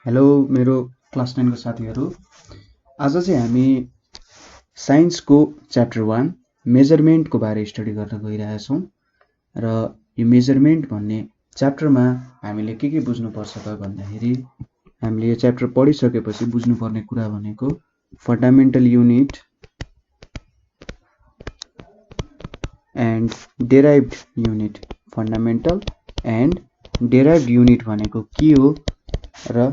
Hello मेरो class 9 को साथीहरू। आज चाहिँ हामी साइन्सको च्याप्टर 1 मेजरमेन्टको बारे स्टडी गर्न गइरहेछौँ र यो मेजरमेन्ट भन्ने च्याप्टरमा हामीले के बुझ्नुपर्छ त भन्दाखेरि हामीले यो च्याप्टर पढिसकेपछि बुझ्नुपर्ने कुरा भनेको fundamental unit and derived unit. Fundamental and derived unit भनेको के हो र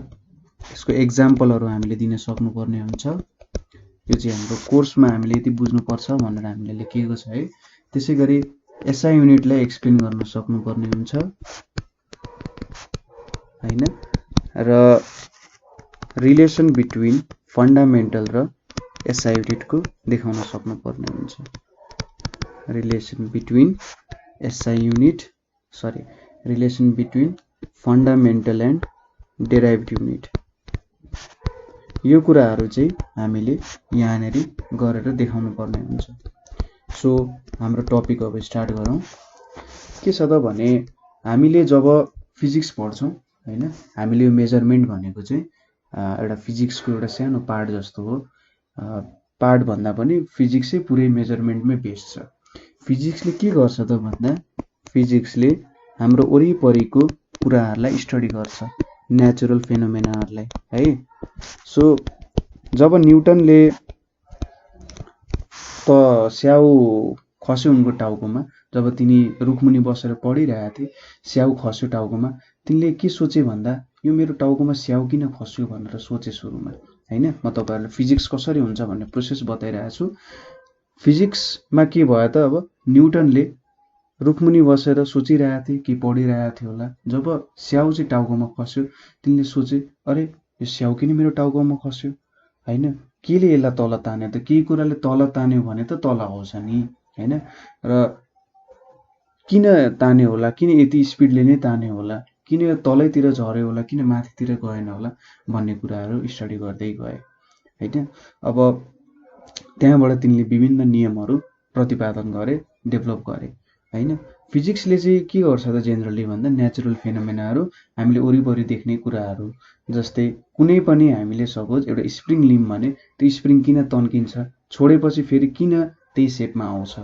यसको एक्जाम्पलहरू हामीले दिन सक्नुपर्ने हुन्छ। यो चाहिँ हाम्रो कोर्समा हामीले यति बुझ्नुपर्छ भनेर हामीले लेखिएको छ है। त्यसैगरी एसआई युनिटलाई एक्सप्लेन गर्न सक्नुपर्ने हुन्छ हैन, र रिलेसन बिट्विन फन्डामेन्टल र एसआई युनिटको देखाउन सक्नुपर्ने हुन्छ। Relation between SI unit relation between fundamental and derived unit, यो कुराहरू चाहिँ हामीले यहाँनेर गरेर देखाउनु पर्ने हुन्छ। सो हाम्रो टपिक अब स्टार्ट गरौँ। के छ त भने हामीले जब फिजिक्स पढ्छौँ हैन, हामीले यो मेजरमेन्ट भनेको चाहिँ एउटा फिजिक्सको एउटा सानो पार्ट जस्तो हो। पार्ट भन्दा पनि फिजिक्सै पुरै मेजरमेन्टमै बेस्ड छ। फिजिक्सले के गर्छ त भन्दा फिजिक्सले हाम्रो वरिपरिको कुराहरूलाई स्टडी गर्छ, नेचुरल फेनोमेनाहरूलाई है। सो जब न्युटनले त स्याउ खस्यो उनको टाउकोमा, जब तिनी रुखमुनि बसेर पढिरहेका थिए, स्याउ खस्यो टाउकोमा, तिनले के सोचे भन्दा यो मेरो टाउकोमा स्याउ किन खस्यो भनेर सोचे सुरुमा हैन। म तपाईहरुलाई फिजिक्स कसरी हुन्छ भन्ने प्रोसेस बताइरहेको छु। फिजिक्समा के भयो त, अब न्युटनले रुखमुनि बसेर सोचिरहेका थिए कि पढिरहेका थियो होला, जब स्याउ चाहिँ टाउकोमा खस्यो तिनले सोचे अरे यो स्याउ किन मेरो टाउकोमा खस्यो हैन, केले यसलाई तल तान्यो त, केही कुराले तल तान्यो भने त तल आउँछ नि हैन, र किन तान्यो होला, किन यति स्पिडले नै तान्यो होला, किन यो तलैतिर झर्यो होला, किन माथितिर गएन होला भन्ने कुराहरू स्टडी गर्दै गए हैन। अब त्यहाँबाट तिनले विभिन्न नियमहरू प्रतिपादन गरे, डेभलप गरे हैन। फिजिक्सले चाहिँ के गर्छ त जेनरली भन्दा नेचुरल फेनोमेनाहरू, हामीले वरिपरि देख्ने कुराहरू, जस्तै कुनै पनि हामीले सपोज एउटा स्प्रिङ लिम भने त्यो स्प्रिङ किन तन्किन्छ, छोडेपछि फेरि किन त्यही सेपमा आउँछ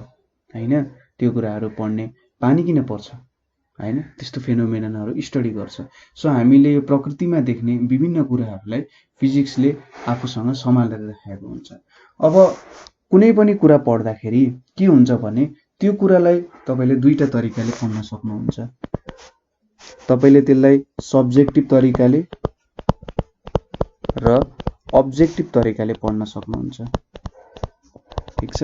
हैन, त्यो कुराहरू पढ्ने। पानी किन पर्छ हैन, त्यस्तो फेनोमेनाहरू स्टडी गर्छ। सो हामीले यो प्रकृतिमा देख्ने विभिन्न कुराहरूलाई फिजिक्सले आफूसँग सम्हालेर राखेको हुन्छ। अब कुनै पनि कुरा पढ्दाखेरि के हुन्छ भने त्यो कुरालाई तपाईले दुईटा तरिकाले पढ्न सक्नुहुन्छ। तपाईले त्यसलाई सब्जेक्टिभ तरिकाले र अब्जेक्टिभ तरिकाले पढ्न सक्नुहुन्छ। ठीक छ,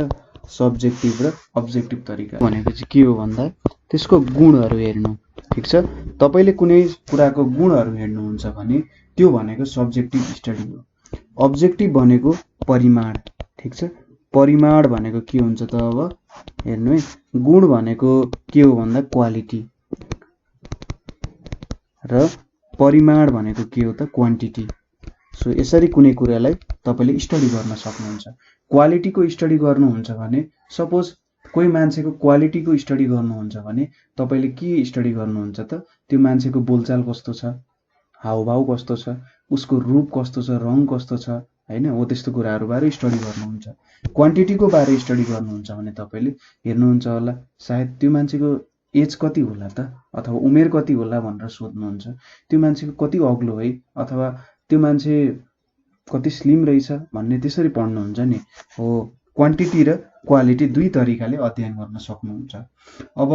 सब्जेक्टिभ र अब्जेक्टिभ तरिका भनेको चाहिँ के हो भन्दा त्यसको गुणहरू हेर्नु। ठीक छ, तपाईले कुनै कुराको गुणहरू हेर्नुहुन्छ भने त्यो भनेको सब्जेक्टिभ स्टडी हो। अब्जेक्टिभ भनेको परिमाण। ठीक छ, परिमाण भनेको के हुन्छ त, अब हेर्नु है, गुण भनेको के हो भन्दा क्वालिटी, र परिमाण भनेको के हो त क्वान्टिटी। सो यसरी कुनै कुरालाई तपाईले स्टडी गर्न सक्नुहुन्छ। क्वालिटीको स्टडी गर्नुहुन्छ भने सपोज कोही मान्छेको क्वालिटीको स्टडी गर्नुहुन्छ भने तपाईले के स्टडी गर्नुहुन्छ त, त्यो मान्छेको बोलचाल कस्तो छ, हावभाव कस्तो छ, उसको रूप कस्तो छ, रङ कस्तो छ हैन, हो त्यस्तो कुराहरू बारे स्टडी गर्नुहुन्छ। क्वान्टिटीको बारे स्टडी गर्नुहुन्छ भने तपाईले हेर्नुहुन्छ होला सायद त्यो मान्छेको एज कति होला त, अथवा उमेर कति होला भनेर सोध्नुहुन्छ। त्यो मान्छेको कति अग्लो है, अथवा त्यो मान्छे कति स्लिम रहेछ भन्ने त्यसरी पढ्नुहुन्छ नि। हो, क्वान्टिटी र क्वालिटी दुई तरिकाले अध्ययन गर्न सक्नुहुन्छ। अब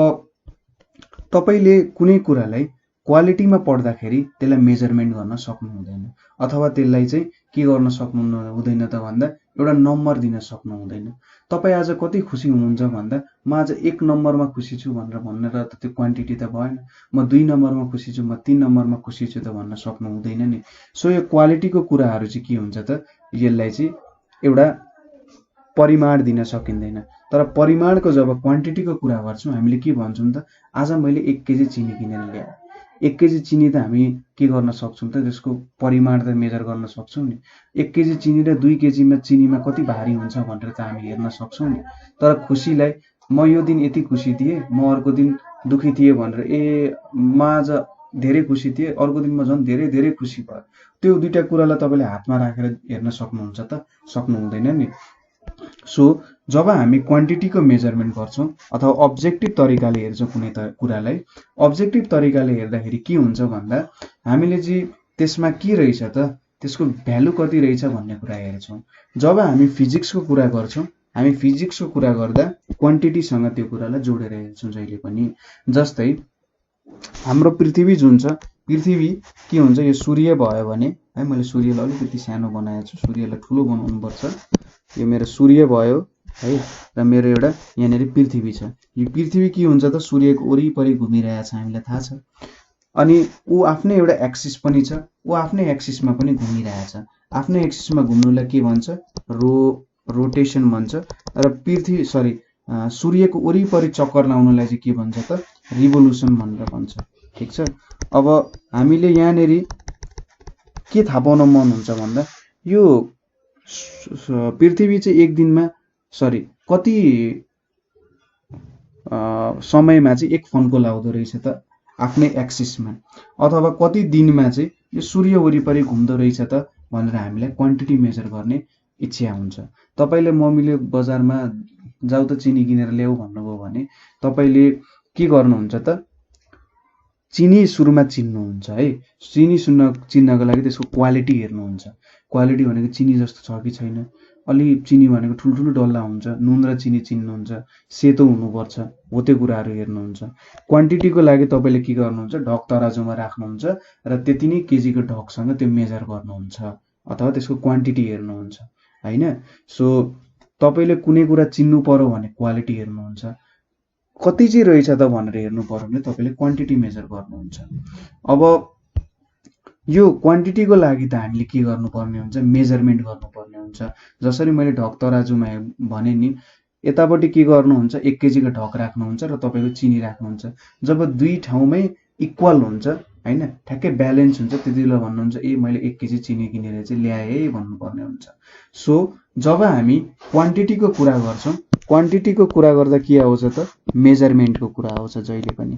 तपाईले कुनै कुरालाई क्वालिटीमा पढ्दाखेरि त्यसलाई मेजरमेन्ट गर्न सक्नु हुँदैन, अथवा त्यसलाई चाहिँ के गर्न सक्नु हुँदैन त भन्दा एउटा नम्बर दिन सक्नु हुँदैन। तपाई आज कति खुसी हुनुहुन्छ भन्दा म आज 1 नम्बरमा खुसी छु भनेर त त्यो क्वान्टिटी त भएन। म 2 नम्बरमा खुसी छु, म 3 नम्बरमा खुसी छु त भन्न सक्नु हुँदैन नि। सो यो क्वालिटीको कुराहरू चाहिँ के हुन्छ त, यसलाई चाहिँ एउटा परिमाण दिन सकिँदैन। तर परिमाणको जब क्वान्टिटीको कुरा गर्छौँ हामीले के भन्छौँ त, आज मैले 1 केजी चिनी किनेर ल्याएँ। 1 केजी चिनी त हामी के गर्न सक्छौँ त, त्यसको परिमाण त मेजर गर्न सक्छौँ नि। 1 केजी चिनी र 2 केजीमा चिनीमा कति भारी हुन्छ भनेर त हामी हेर्न सक्छौँ नि। तर खुसीलाई म यो दिन यति खुसी थिएँ, म अर्को दिन दुखी थिएँ भनेर म आज धेरै खुसी थिएँ, अर्को दिन म झन् धेरै धेरै खुसी भएँ। त्यो दुईटा कुरालाई तपाईँले हातमा राखेर हेर्न सक्नुहुन्छ त? सक्नु हुँदैन नि। सो जब हामी क्वान्टिटीको मेजरमेन्ट गर्छौँ अथवा अब्जेक्टिभ तरिकाले हेर्छौँ कुनै कुरालाई, अब्जेक्टिभ तरिकाले हेर्दाखेरि के हुन्छ भन्दा हामीले चाहिँ त्यसमा के रहेछ त, त्यसको भ्यालु कति रहेछ भन्ने कुरा हेर्छौँ। जब हामी फिजिक्सको कुरा गर्छौँ, हामी फिजिक्सको कुरा गर्दा क्वान्टिटीसँग त्यो कुरालाई जोडेर हेर्छौँ जहिले पनि। जस्तै हाम्रो पृथ्वी जुन छ, पृथ्वी के हुन्छ, यो सूर्य भयो भने है, मैले सूर्यलाई अलिकति सानो बनाएको छु, सूर्यलाई ठुलो बनाउनुपर्छ। यो मेरो सूर्य भयो है, र मेरो एउटा यहाँनिर पृथ्वी छ। यो पृथ्वी के हुन्छ त, सूर्यको वरिपरि घुमिरहेछ, हामीलाई थाहा छ। अनि ऊ आफ्नै एउटा एक्सिस पनि छ, ऊ आफ्नै एक्सिसमा पनि घुमिरहेछ। आफ्नै एक्सिसमा घुम्नुलाई के भन्छ, रोटेसन भन्छ। र सूर्यको वरिपरि चक्कर लाउनलाई चाहिँ के भन्छ त, रिभोल्युसन भनेर भन्छ। ठिक छ। अब हामीले यहाँनिर के थाहा पाउन मन हुन्छ भन्दा यो पृथ्वी चाहिँ एक दिनमा कति समयमा चाहिँ एक फन्को लाउँदो रहेछ त आफ्नै एक्सिसमा, अथवा कति दिनमा चाहिँ यो सूर्य वरिपरि घुम्दो रहेछ त भनेर हामीलाई क्वान्टिटी मेजर गर्ने इच्छा हुन्छ। तपाईँले मम्मीले बजारमा जाऊ त चिनी किनेर ल्याऊ भन्नुभयो भने तपाईँले के गर्नुहुन्छ त, चिनी सुरुमा चिन्नुहुन्छ है। चिनी चिन्नको लागि त्यसको क्वालिटी हेर्नुहुन्छ। क्वालिटी भनेको चिनी जस्तो छ कि छैन, अलि चिनी भनेको ठुल्ठुलो डल्ला हुन्छ, नुन र चिनी चिन्नुहुन्छ, सेतो हुनुपर्छ, हो त्यो कुराहरू हेर्नुहुन्छ। क्वान्टिटीको लागि तपाईँले के गर्नुहुन्छ, ढक तराजुमा राख्नुहुन्छ र त्यति नै केजीको ढकसँग त्यो मेजर गर्नुहुन्छ अथवा त्यसको क्वान्टिटी हेर्नुहुन्छ होइन। सो तपाईँले कुनै कुरा चिन्नु पर्यो भने क्वालिटी हेर्नुहुन्छ, कति चाहिँ रहेछ त भनेर हेर्नु पर्यो भने तपाईँले क्वान्टिटी मेजर गर्नुहुन्छ। अब यो क्वान्टिटीको लागि त हामीले के गर्नुपर्ने हुन्छ, मेजरमेन्ट गर्नुपर्ने हुन्छ। जसरी मैले ढक तराजुमा भने नि, यतापट्टि के गर्नुहुन्छ, 1 केजीको ढक राख्नुहुन्छ र तपाईँको चिनी राख्नुहुन्छ। जब दुई ठाउँमै इक्वल हुन्छ होइन, ठ्याक्कै ब्यालेन्स हुन्छ, त्यति बेला भन्नुहुन्छ ए मैले 1 केजी चिनी किनेर चाहिँ ल्याएँ है भन्नुपर्ने हुन्छ। सो जब हामी क्वान्टिटीको कुरा गर्छौँ, क्वान्टिटीको कुरा गर्दा के आउँछ त, मेजरमेन्टको कुरा आउँछ जहिले पनि।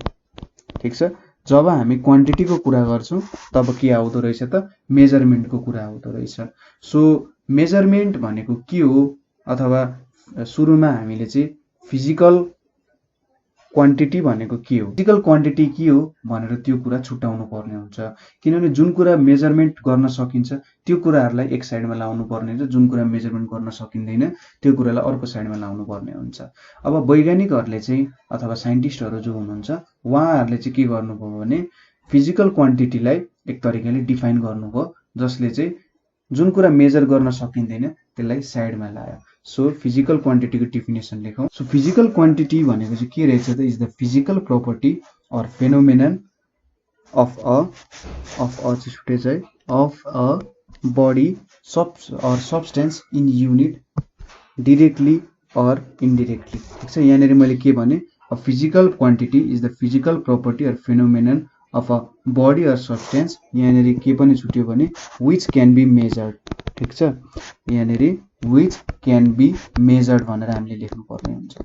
ठिक छ। जब हामी क्वान्टिटीको कुरा गर्छौँ तब के आउँदो रहेछ त, मेजरमेन्टको कुरा आउँदो रहेछ। सो मेजरमेन्ट भनेको के हो, अथवा सुरुमा हामीले चाहिँ फिजिकल क्वान्टिटी भनेको के हो, फिजिकल क्वान्टिटी के हो भनेर त्यो कुरा छुट्याउनु पर्ने हुन्छ। किनभने जुन कुरा मेजरमेन्ट गर्न सकिन्छ त्यो कुराहरूलाई एक साइडमा लाउनु पर्ने हुन्छ, जुन कुरा मेजरमेन्ट गर्न सकिँदैन त्यो कुरालाई अर्को साइडमा लाउनु पर्ने हुन्छ। अब वैज्ञानिकहरूले चाहिँ अथवा साइन्टिस्टहरू जो हुनुहुन्छ उहाँहरूले चाहिँ के गर्नुभयो भने फिजिकल क्वान्टिटीलाई एक तरिकाले डिफाइन गर्नुभयो, जसले चाहिँ जुन कुरा मेजर गर्न सकिँदैन त्यसलाई साइडमा लायो। सो फिजिकल क्वान्टिटीको डेफिनेसन लेखौँ। सो फिजिकल क्वान्टिटी भनेको चाहिँ के रहेछ त, is the physical property or phenomenon of a body or substance in unit directly or indirectly. ठिक छ। यहाँनिर मैले के भने, a physical quantity is the physical property or phenomenon of a body or substance, यहाँनिर के पनि छुट्यो भने विच क्यान बी मेजर्ड। ठिक छ। यहाँनिर विच क्यान बी मेजर्ड भनेर हामीले लेख्नु पर्ने हुन्छ।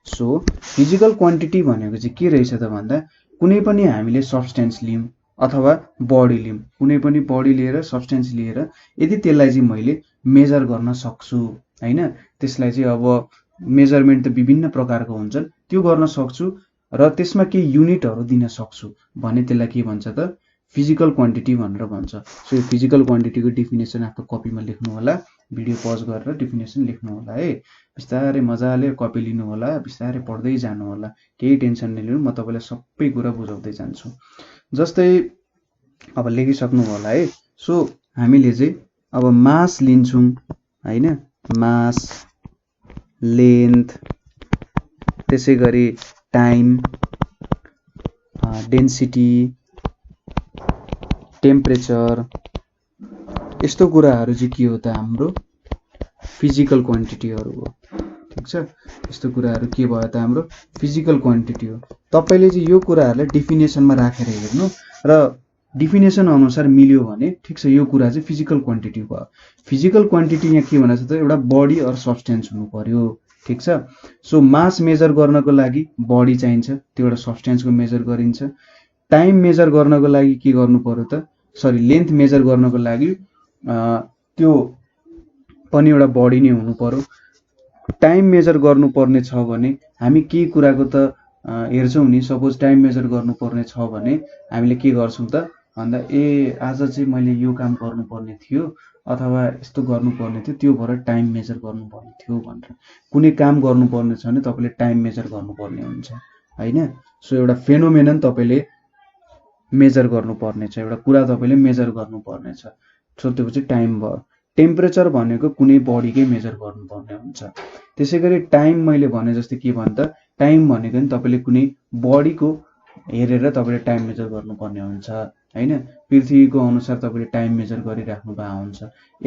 सो फिजिकल क्वान्टिटी भनेको चाहिँ के रहेछ त भन्दा कुनै पनि हामीले सब्सटेन्स लियौँ अथवा बडी लियौँ, कुनै पनि बडी लिएर सब्सटेन्स लिएर यदि त्यसलाई चाहिँ मैले मेजर गर्न सक्छु होइन, त्यसलाई चाहिँ अब मेजरमेन्ट त विभिन्न प्रकारको हुन्छन्, त्यो गर्न सक्छु र त्यसमा केही युनिटहरू दिन सक्छु भने त्यसलाई के भन्छ त, फिजिकल क्वान्टिटी भनेर भन्छ। सो यो फिजिकल क्वान्टिटीको डेफिनेसन आफ्नो कपीमा लेख्नु होला, भिडियो पज गरेर डेफिनेसन लेख्नु होला है। बिस्तारै मजाले कपी लिनु होला, बिस्तारै पढ्दै जानु होला, केही टेन्सन नलिनु, म तपाईँलाई सबै कुरा बुझाउँदै जान्छु। जस्तै अब लेखिसक्नु होला है। सो हामीले चाहिँ अब मास लिन्छौँ होइन, मास, लेन्थ, त्यसै गरी टाइम, डेन्सिटी, टेम्परेचर, यस्तो कुराहरू चाहिँ के हो त, हाम्रो फिजिकल क्वान्टिटीहरू हो। ठिक छ। यस्तो कुराहरू के भयो त, हाम्रो फिजिकल क्वान्टिटी हो। तपाईँले चाहिँ यो कुराहरूलाई डेफिनेसनमा राखेर हेर्नु र डेफिनेसन अनुसार मिल्यो भने ठिक छ, यो कुरा चाहिँ फिजिकल क्वान्टिटी भयो। फिजिकल क्वान्टिटी यहाँ के भनेको छ त, एउटा बडी अर सब्सटेन्स हुनु पर्यो। ठिक छ। सो मास मेजर गर्नको लागि बडी चाहिन्छ, त्यो एउटा सब्सटेन्सको मेजर गरिन्छ। टाइम मेजर गर्नको लागि के गर्नु पर्यो त, सरी लेन्थ मेजर गर्नको लागि त्यो पनि एउटा बडी नै हुनु पर्यो। टाइम मेजर गर्नुपर्ने छ भने हामी केही कुराको त हेर्छौँ नि। सपोज टाइम मेजर गर्नुपर्ने छ भने हामीले के गर्छौँ त भन्दा आज चाहिँ मैले यो काम गर्नुपर्ने थियो अथवा यस्तो गर्नुपर्ने थियो, त्यो भएर टाइम मेजर गर्नुपर्ने थियो भनेर कुनै काम गर्नुपर्ने छ भने तपाईँले टाइम मेजर गर्नुपर्ने हुन्छ होइन। सो एउटा फेनोमेनन तपाईँले मेजर गर्नुपर्ने छ, एउटा कुरा तपाईँले मेजर गर्नुपर्ने छ। सो त्यो चाहिँ टाइम भयो। टेम्परेचर भनेको कुनै बडीकै मेजर गर्नुपर्ने हुन्छ। त्यसै गरी टाइम मैले भने जस्तै के भन्दा टाइम भनेको नि तपाईँले कुनै बडीको हेरेर तपाईँले टाइम मेजर गर्नुपर्ने हुन्छ होइन। पृथ्वीको अनुसार तपाईँले टाइम मेजर गरिराख्नु भएको हुन्छ।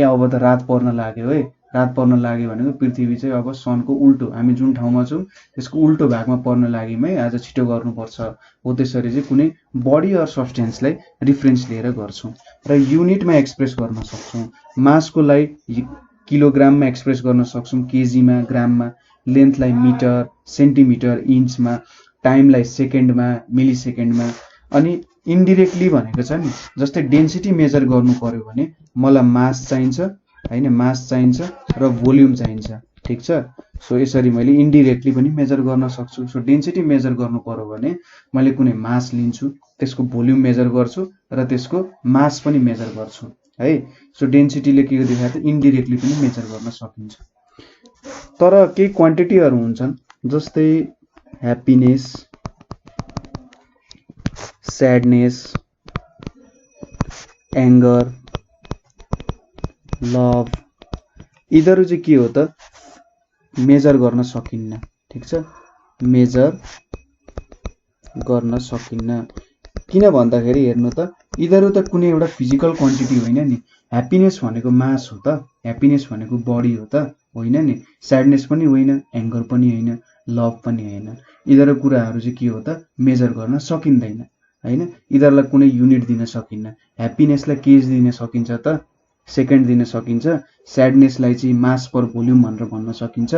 अब त रात पर्न लाग्यो है, रात पर्न लाग्यो भनेको पृथ्वी चाहिँ अब सनको उल्टो, हामी जुन ठाउँमा छौँ त्यसको उल्टो भागमा पर्न लाग्यौँ है, आज छिटो गर्नुपर्छ हो। त्यसरी चाहिँ कुनै बडी अर सब्सटेन्सलाई रिफरेन्स लिएर गर्छौँ र युनिटमा एक्सप्रेस गर्न सक्छौँ। मासको लागि किलोग्राममा एक्सप्रेस गर्न सक्छौँ, केजीमा, ग्राममा, लेन्थलाई मिटर, सेन्टिमिटर, इन्चमा, टाइमलाई सेकेन्डमा, मिली सेकेन्डमा। अनि इन्डिरेक्टली भनेको छ नि, जस्तै डेन्सिटी मेजर गर्नु पर्यो भने मलाई मास चाहिन्छ होइन, मास चाहिन्छ र भोल्युम चाहिन्छ, ठिक छ। सो यसरी मैले इन्डिरेक्टली पनि मेजर गर्न सक्छु। सो डेन्सिटी मेजर गर्नु पर्यो भने मैले कुनै मास लिन्छु, त्यसको भोल्युम मेजर गर्छु र त्यसको मास पनि मेजर गर्छु है। सो डेन्सिटीले के देखायो त इन्डिरेक्टली पनि मेजर गर्न सकिन्छ। तर केही क्वान्टिटीहरू हुन्छन् जस्तै ह्याप्पिनेस, स्याडनेस, एङ्गर, लभ, यिनीहरू चाहिँ के हो त मेजर गर्न सकिन्न, ठिक छ, मेजर गर्न सकिन्न। किन भन्दाखेरि हेर्नु त यिनीहरू त कुनै एउटा फिजिकल क्वान्टिटी होइन नि। ह्याप्पिनेस भनेको मास हो त, ह्याप्पिनेस भनेको बडी हो त होइन नि, स्याडनेस पनि होइन, एङ्गर पनि होइन, लभ पनि होइन। यिनीहरू कुराहरू चाहिँ के हो त मेजर गर्न सकिँदैन होइन। यिनीहरूलाई कुनै युनिट दिन सकिन्न। ह्याप्पिनेसलाई केज दिन सकिन्छ त, सेकेन्ड दिन सकिन्छ। स्याडनेसलाई चाहिँ मास पर भोल्युम भनेर भन्न सकिन्छ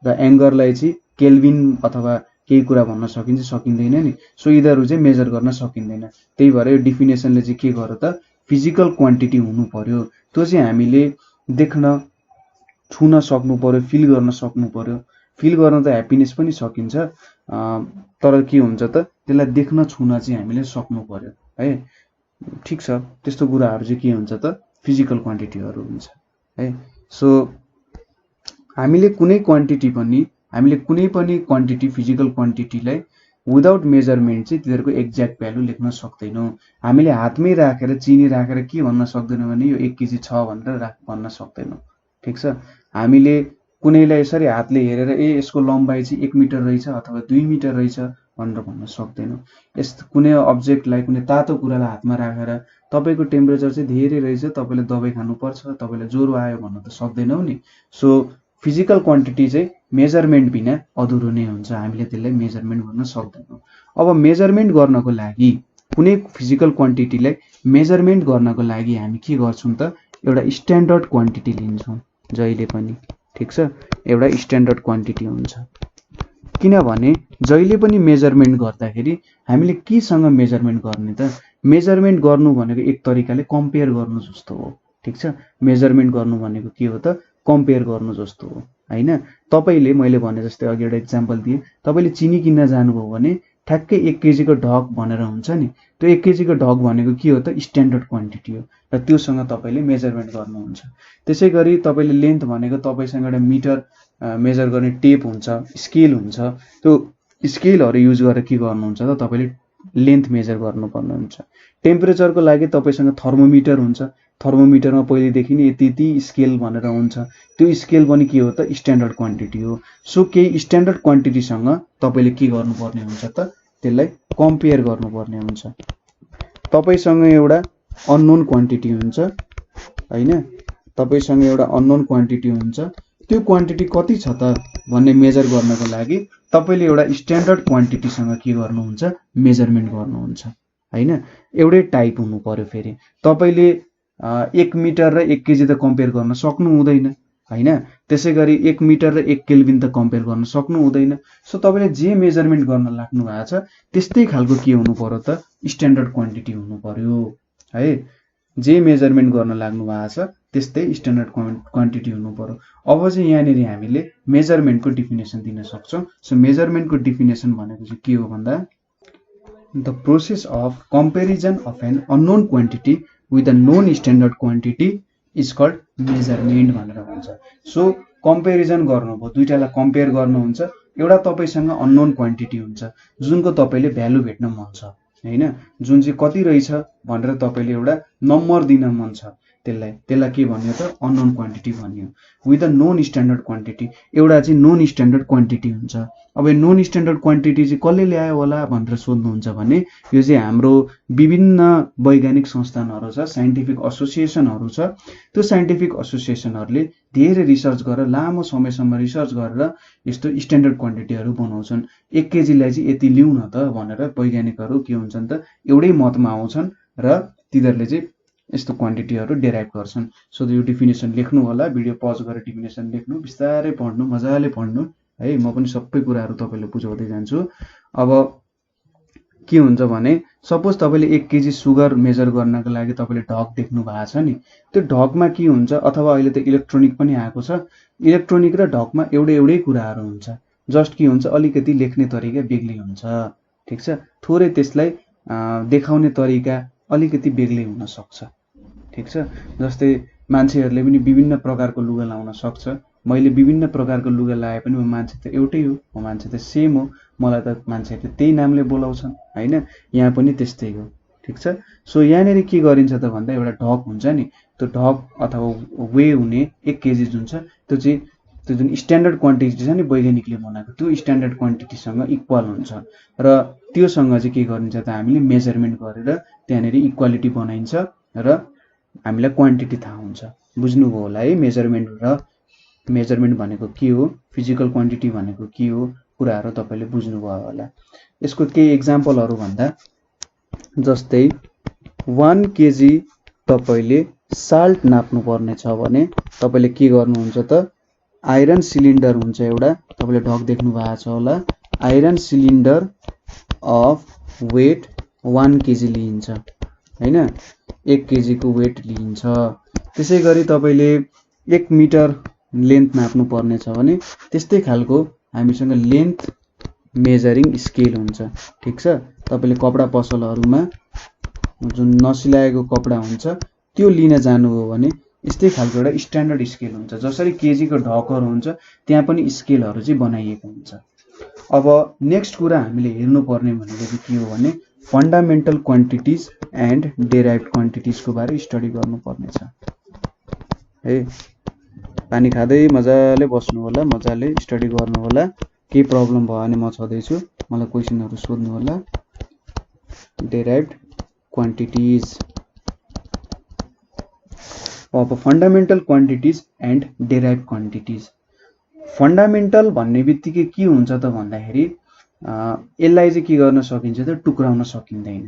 र एङ्गरलाई चाहिँ केल्भिन अथवा केही कुरा भन्न सकिन्छ, सकिँदैन नि। सो यिनीहरू चाहिँ मेजर गर्न सकिँदैन। त्यही भएर यो डिफिनेसनले चाहिँ के गर्यो त फिजिकल क्वान्टिटी हुनु पर्यो। त्यो चाहिँ हामीले देख्न छुन सक्नु पर्यो, फिल गर्न सक्नु पर्यो। फिल गर्न त ह्याप्पिनेस पनि सकिन्छ, तर के हुन्छ त त्यसलाई देख्न छुन चाहिँ हामीले सक्नु पर्यो है, ठिक छ। त्यस्तो कुराहरू चाहिँ के हुन्छ त फिजिकल क्वान्टिटीहरू हुन्छ है। सो हामीले कुनै पनि क्वान्टिटी फिजिकल क्वान्टिटीलाई विदाउट मेजरमेन्ट चाहिँ तिनीहरूको एक्ज्याक्ट भ्यालु लेख्न सक्दैनौँ। हामीले हातमै राखेर चिनी राखेर के भन्न सक्दैनौँ भने यो 1 केजी छ भनेर भन्न सक्दैनौँ, ठिक छ। हामीले कुनैलाई यसरी हातले हेरेर यसको लम्बाइ चाहिँ 1 मिटर रहेछ अथवा 2 मिटर रहेछ भनेर भन्न सक्दैनौँ। यस्तो कुनै अब्जेक्टलाई, कुनै तातो कुरालाई हातमा राखेर तपाईँको टेम्परेचर चाहिँ धेरै रहेछ, तपाईँले दबाई खानुपर्छ, तपाईँलाई ज्वरो आयो भन्न त सक्दैनौँ नि। सो फिजिकल क्वान्टिटी चाहिँ मेजरमेन्ट बिना अधुरो नै हुन्छ, हामीले त्यसलाई मेजरमेन्ट गर्न सक्दैनौँ। अब मेजरमेन्ट गर्नको लागि कुनै फिजिकल क्वान्टिटीलाई मेजरमेन्ट गर्नको लागि हामी के गर्छौँ त एउटा स्ट्यान्डर्ड क्वान्टिटी लिन्छौँ जहिले पनि, ठिक छ। एउटा स्ट्यान्डर्ड क्वान्टिटी हुन्छ, किनभने जहिले पनि मेजरमेन्ट गर्दाखेरि हामीले केसँग मेजरमेन्ट गर्ने त, मेजरमेन्ट गर्नु भनेको एक तरिकाले कम्पेयर गर्नु जस्तो हो, ठिक छ। मेजरमेन्ट गर्नु भनेको के हो त कम्पेयर गर्नु जस्तो हो होइन। तपाईँले मैले भने जस्तै अघि एउटा इक्जाम्पल दिएँ, तपाईँले चिनी किन्न जानुभयो भने ठ्याक्कै 1 केजीको ढक भनेर हुन्छ नि, त्यो 1 केजीको ढक भनेको के हो त स्ट्यान्डर्ड क्वान्टिटी हो र त्योसँग तपाईँले मेजरमेन्ट गर्नुहुन्छ। त्यसै गरी तपाईँले लेन्थ भनेको तपाईँसँग एउटा मिटर मेजर गर्ने टेप हुन्छ, स्केल हुन्छ, त्यो स्केलहरू युज गरेर के गर्नुहुन्छ त तपाईँले लेन्थ मेजर गर्नुपर्ने हुन्छ। टेम्परेचरको लागि तपाईँसँग थर्मोमिटर हुन्छ, थर्मोमिटरमा पहिलेदेखि नै यति स्केल भनेर हुन्छ, त्यो स्केल पनि के हो त स्ट्यान्डर्ड क्वान्टिटी हो। सो केही स्ट्यान्डर्ड क्वान्टिटीसँग तपाईँले के गर्नुपर्ने हुन्छ त त्यसलाई कम्पेयर गर्नुपर्ने हुन्छ। तपाईँसँग एउटा अननोन क्वान्टिटी हुन्छ होइन, तपाईँसँग एउटा अननोन क्वान्टिटी हुन्छ, त्यो क्वान्टिटी कति छ त भन्ने मेजर गर्नको लागि तपाईँले एउटा स्ट्यान्डर्ड क्वान्टिटीसँग के गर्नुहुन्छ मेजरमेन्ट गर्नुहुन्छ होइन। एउटै टाइप हुनु पर्यो। फेरि तपाईँले 1 मिटर र 1 केजी त कम्पेयर गर्न सक्नु हुँदैन हैन। त्यसैगरी 1 मिटर र 1 केल्भिन त कम्पेयर गर्न सक्नु हुँदैन। सो तपाईले जे मेजरमेन्ट गर्न लाग्नु भएको छ त्यस्तै खालको के हुनु पर्यो त स्ट्यान्डर्ड क्वान्टिटी हुनु पर्यो है। जे मेजरमेन्ट गर्न लाग्नु भएको छ त्यस्तै स्ट्यान्डर्ड क्वान्टिटी हुनु पर्यो। अब चाहिँ यहाँनेरि हामीले मेजरमेन्टको डिफिनेसन दिन सक्छौं। सो मेजरमेन्टको डिफिनेसन भनेको चाहिँ के हो भन्दा the process of comparison of an unknown quantity with a known standard quantity is called measurement भनेर भन्छ। सो कम्पेरिजन गर्नुभयो, दुईटालाई कम्पेयर गर्नुहुन्छ, एउटा तपाईसँग अननोन क्वान्टिटी हुन्छ जुनको तपाईले भ्यालु भेट्न मन छ हैन, जुन चाहिँ कति रहेछ भनेर तपाईले एउटा नम्बर दिन मन छ, त्यसलाई के भन्यो त अननोन क्वान्टिटी भन्यो। With a known standard quantity एउटा चाहिँ नोन स्ट्यान्डर्ड क्वान्टिटी हुन्छ। अब यो नोन स्ट्यान्डर्ड क्वान्टिटी चाहिँ कसले ल्यायो होला भनेर सोध्नुहुन्छ भने यो चाहिँ हाम्रो विभिन्न वैज्ञानिक संस्थानहरू छ, साइन्टिफिक एसोसिएसनहरू छ। त्यो साइन्टिफिक एसोसिएसनहरूले धेरै रिसर्च गरेर लामो समयसम्म रिसर्च गरेर यस्तो स्ट्यान्डर्ड क्वान्टिटीहरू बनाउँछन्। 1 केजीलाई चाहिँ यति लिउँ न त भनेर वैज्ञानिकहरू के हुन्छन् त एउटै मतमा आउँछन् र तिनीहरूले चाहिँ यस्तो क्वान्टिटीहरू डेराइभ गर्छन्। सो यो डिफिनेसन लेख्नु होला, भिडियो पज गरेर डिफिनेसन लेख्नु, बिस्तारै पढ्नु, मजाले पढ्नु है। म पनि सबै कुराहरू तपाईलाई बुझाउँदै जान्छु। अब के हुन्छ भने सपोज तपाईले 1 केजी सुगर मेजर गर्नको लागि तपाईले ढक देख्नु भएको छ नि, त्यो ढकमा के हुन्छ, अथवा अहिले त इलेक्ट्रोनिक पनि आएको छ, इलेक्ट्रोनिक र ढकमा एउटै कुराहरू हुन्छ, जस्ट के हुन्छ अलिकति लेख्ने तरिका बेग्लै हुन्छ, ठीक छ। थोरै त्यसलाई देखाउने तरिका अलिकति बेग्लै हुन सक्छ, ठीक छ। जस्तै मान्छेहरूले पनि विभिन्न प्रकारको लुगा लाउन सक्छ, मैले विभिन्न प्रकारको लुगा लाए पनि म मान्छे त एउटै हो, म मान्छे त सेम हो, मलाई त मान्छेहरूले त्यही नामले बोलाउँछन् हैन, यहाँ पनि त्यस्तै हो, ठीक छ। सो यहाँनेरि के गरिन्छ त भन्दा एउटा ढक हुन्छ नि, त्यो ढक अथवा वे हुने 1 केजी जुन छ त्यो जुन स्ट्यान्डर्ड क्वान्टिटी छ नि वैज्ञानिकले बनाएको त्यो स्ट्यान्डर्ड क्वान्टिटीसँग इक्वल हुन्छ र त्योसँग चाहिँ के गरिन्छ त हामीले मेजरमेन्ट गरेर त्यहाँनेरि इक्वालिटी बनाइन्छ र हामीलाई क्वान्टिटी थाहा हुन्छ। बुझ्नुभयो होला है, मेजरमेन्ट भनेको के हो, फिजिकल क्वान्टिटी भनेको के हो, कुराहरू तपाईले बुझ्नुभयो होला। यसको केही एक्जाम्पलहरू भन्दा जस्तै 1 केजी तपाईले साल्ट नाप्नु पर्ने छ भने तपाईले के गर्नुहुन्छ त आइरन सिलिन्डर हुन्छ एउटा, तपाईले ढक देख्नु भएको छ होला, iron cylinder of weight 1 kg लिइन्छ हैन, 1 केजी को वेट लिइन्छ। त्यसैगरी तपाईले 1 मिटर लेन्थ नाप्नु पर्ने छ भने त्यस्तै खालको हामीसँग लेन्थ मेजरिङ स्केल हुन्छ, ठीक छ। तपाईले कपडा पसलहरूमा जुन नसिलाएको कपडा हुन्छ त्यो लिन जानुभयो भने यस्तै खालको एउटा स्ट्यान्डर्ड स्केल हुन्छ, जसरी केजीको ढकहरू हुन्छ त्यहाँ पनि स्केलहरू चाहिँ बनाइएको हुन्छ। अब नेक्स्ट कुरा हामीले हेर्नु पर्ने भनेको चाहिँ के हो भने फन्डामेन्टल क्वान्टिटिज एन्ड डेराइभ्ड क्वान्टिटिजको बारे स्टडी गर्नुपर्ने छ है। पानी खाँदै मजाले बस्नु होला, मजाले स्टडी गर्नु होला, केही प्रब्लम भयो भने म छँदैछु, मलाई क्वेसनहरू सोध्नु होला। डेराइभ्ड क्वान्टिटिज, अब fundamental quantities and derived quantities. Fundamental भन्ने बित्तिकै के हुन्छ त भन्दाखेरि यसलाई चाहिँ के गर्न सकिन्छ त टुक्राउन सकिँदैन,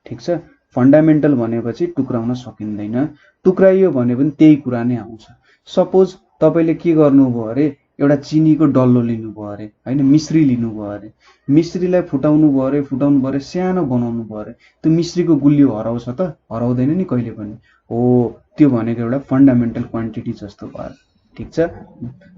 ठीक छ। फन्डामेन्टल भनेपछि टुक्राउन सकिँदैन, टुक्राइयो भने पनि त्यही कुरा नै आउँछ। सपोज तपाईले के गर्नुभयो अरे एउटा चिनीको डल्लो लिनुभयो अरे हैन, मिश्री लिनुभयो अरे, मिश्रीलाई फुटाउनु भयो अरे सानो बनाउनु भयो अरे, त्यो मिश्रीको गुलियो हराउँछ त हराउँदैन नि कहिले पनि हो, त्यो भनेको एउटा फन्डामेन्टल क्वान्टिटी जस्तो भयो, ठीक छ।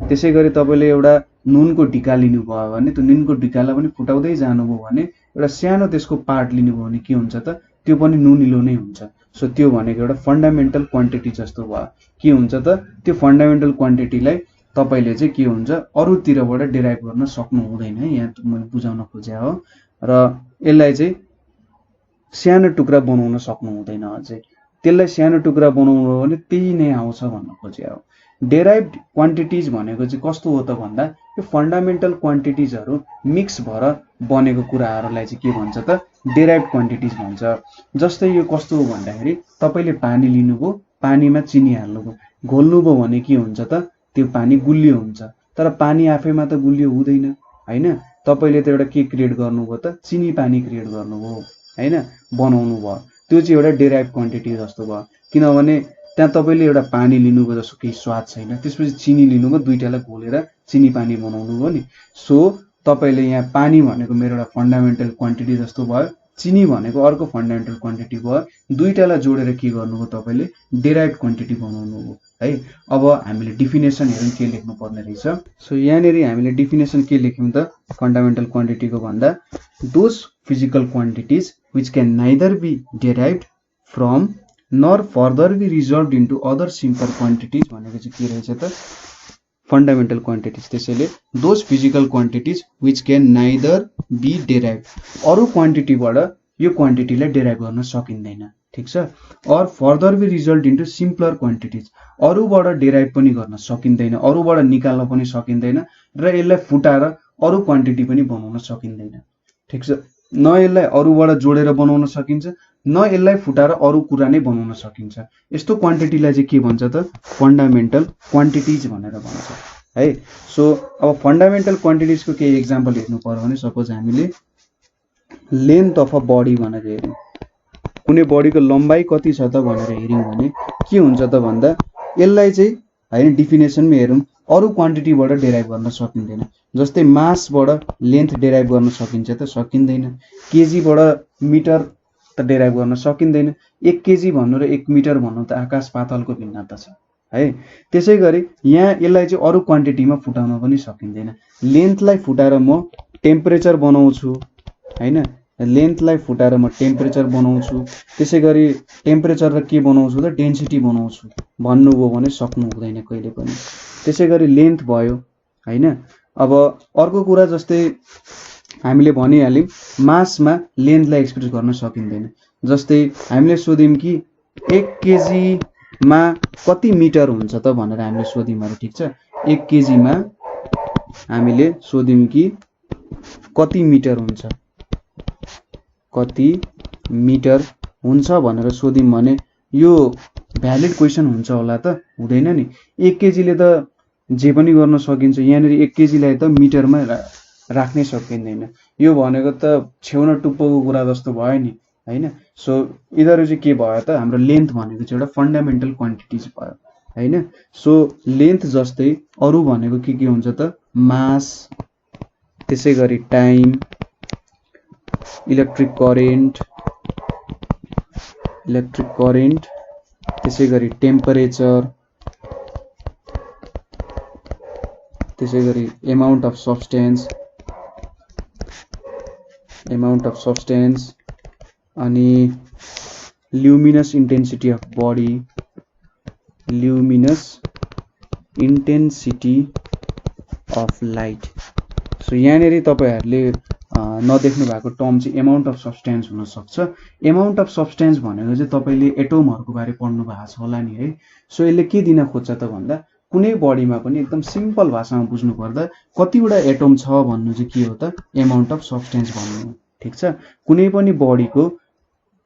त्यसैगरी तपाईले एउटा नुनको ढिका लिनुभयो भने त्यो नुनको ढिकालाई पनि फुटाउँदै जानुभयो भने एउटा सानो त्यसको पार्ट लिनुभयो भने के हुन्छ त त्यो पनि नुनिलो नै हुन्छ। सो त्यो भनेको एउटा फन्डामेन्टल क्वान्टिटी जस्तो भयो। के हुन्छ त त्यो फन्डामेन्टल क्वान्टिटीलाई तपाईले चाहिँ के हुन्छ अरूतिरबाट डेराइभ गर्न सक्नु हुँदैन, यहाँ मैले बुझाउन खोजे हो। र यसलाई चाहिँ सानो टुक्रा बनाउन सक्नु हुँदैन, अझै त्यसलाई सानो टुक्रा बनाउनु हो भने त्यही नै आउँछ भन्न खोजे हो। डेराइभ्ड क्वान्टिटिज भनेको चाहिँ कस्तो हो त भन्दा यो फन्डामेन्टल क्वान्टिटिजहरू मिक्स भएर बनेको कुराहरूलाई चाहिँ के भन्छ त डेराइभ्ड क्वान्टिटिज भन्छ। जस्तै यो कस्तो हो भन्दाखेरि तपाईले पानी लिनुभयो, पानीमा चिनी हाल्नुभयो, घोल्नुभयो भने के हुन्छ त त्यो पानी गुलियो हुन्छ, तर पानी आफैमा त गुलियो हुँदैन हैन, तपाईले त एउटा के क्रिएट गर्नुभयो त चिनी पानी क्रिएट गर्नुभयो हैन, बनाउनु भयो, त्यो चाहिँ एउटा डेराइभ क्वान्टिटी जस्तो भयो। किनभने त्यहाँ तपाईले एउटा पानी लिनुभयो जसको केही स्वाद छैन, त्यसपछि चिनी लिनुभयो, दुईटालाई घोलेर चिनी पानी बनाउनु भयो नि। सो तपाईले यहाँ पानी भनेको मेरो एउटा फन्डामेन्टल क्वान्टिटी जस्तो भयो, चिनी भनेको अर्को फन्डामेन्टल क्वान्टिटी भयो, दुईटालाई जोडेर के गर्नुभयो तपाईले डेराइभ्ड क्वान्टिटी बनाउनु हो है। अब हामीले डिफिनेसन हेरौँ के लेख्नु पर्ने रहेछ। सो यहाँनेरि हामीले डिफिनेसन के लेख्यौँ त फन्डामेन्टल क्वान्टिटीको भन्दा, those physical quantities which can neither be derived from nor further be resolved into other simpler quantities भनेको चाहिँ के रहेछ त फन्डामेन्टल क्वान्टिटिज। त्यसैले those physical quantities which can neither be derived, अरु क्वान्टिटीबाट यो क्वान्टिटीलाई डेराइभ गर्न सकिँदैन, ठीक छ। Or further be result into simpler quantities, अरूबाट डेराइभ पनि गर्न सकिँदैन, अरूबाट निकाल्न पनि सकिँदैन र यसलाई फुटाएर अरु क्वान्टिटी पनि बनाउन सकिँदैन, ठीक छ। न यसलाई अरूबाट जोडेर बनाउन सकिन्छ, न यसलाई फुटाएर अरू कुरा नै बनाउन सकिन्छ। यस्तो क्वान्टिटीलाई चाहिँ के भन्छ त फन्डामेन्टल क्वान्टिटिज भनेर भन्छ है। सो अब फन्डामेन्टल क्वान्टिटिजको केही एक्जाम्पल हेर्नु पर्यो भने, सपोज हामीले लेन्थ अफ अ बडी भनेर हेर्यौँ, कुनै बडीको लम्बाइ कति छ त भनेर हेर्यौँ भने के हुन्छ त भन्दा, यसलाई चाहिँ हैन डिफिनेसनमै हेरौँ, अरु क्वान्टिटीबाट डेराइभ गर्न सकिँदैन। जस्तै मासबाट लेन्थ डेराइभ गर्न सकिन्छ त सकिँदैन, केजीबाट मिटर त डेराइभ गर्न सकिँदैन। 1 केजी भन्नु र 1 मिटर भन्नु त आकाश पातालको भिन्नता छ है। त्यसै गरी यहाँ यसलाई चाहिँ अरु क्वान्टिटीमा फुटाउन पनि सकिँदैन। लेन्थलाई फुटाएर म टेम्परेचर बनाउँछु हैन, लेन्थलाई फुटाएर म टेम्परेचर बनाउँछु, त्यसै गरी टेम्परेचर र के बनाउँछु त डेन्सिटी बनाउँछु भन्नुभयो भने सक्नु हुँदैन कहिले पनि। त्यसै गरी लेन्थ भयो हैन। अब अर्को कुरा जस्तै हामीले भनिहाल्यौं मासमा लेन्थलाई एक्सप्रेस गर्न सकिँदैन। जस्तै हामीले सोध्यौं कि 1 केजी मा कति मिटर हुन्छ त भनेर हामीले सोध्यौं अरे, ठीक छ। 1 केजी मा हामीले सोध्यौं कि कति मिटर हुन्छ, कति मिटर हुन्छ भनेर सोध्यौं भने यो भ्यालिड क्वेशन हुन्छ होला त हुँदैन नि। 1 केजीले त जे पनि गर्न सकिन्छ, यहाँनेर 1 केजीलाई त मिटरमा राख्नै सकिँदैन। यो भनेको त छेउन टुप्पोको कुरा जस्तो भयो नि हैन। सो यिनीहरु चाहिँ के भयो त हाम्रो लेन्थ भनेको चाहिँ एउटा फन्डामेन्टल क्वान्टिटिज भयो हैन। सो लेन्थ जस्तै अरु भनेको के हुन्छ त मास, त्यसै गरी टाइम, इलेक्ट्रिक करेन्ट, त्यसै गरी टेम्परेचर, त्यसै गरी एमाउन्ट अफ सब्स्टेन्स अनि luminous intensity of body, luminous intensity of light. So यहाँनेरि तपाईहरुले नदेख्नु भएको टर्म चाहिँ एमाउन्ट अफ सब्स्टेन्स हुन सक्छ। एमाउन्ट अफ सब्स्टेन्स भनेको चाहिँ तपाईले एटमहरुको बारे पढ्नु भएको छ होला नि है। सो यसले के दिन खोज्छ त भन्दा कुनै बडीमा पनि एकदम सिम्पल भाषामा बुझ्नु पर्दा कतिवटा एटम छ भन्नु चाहिँ के हो त एमाउन्ट अफ सब्स्टेन्स भन्नु हो, ठीक छ। कुनै पनि बडीको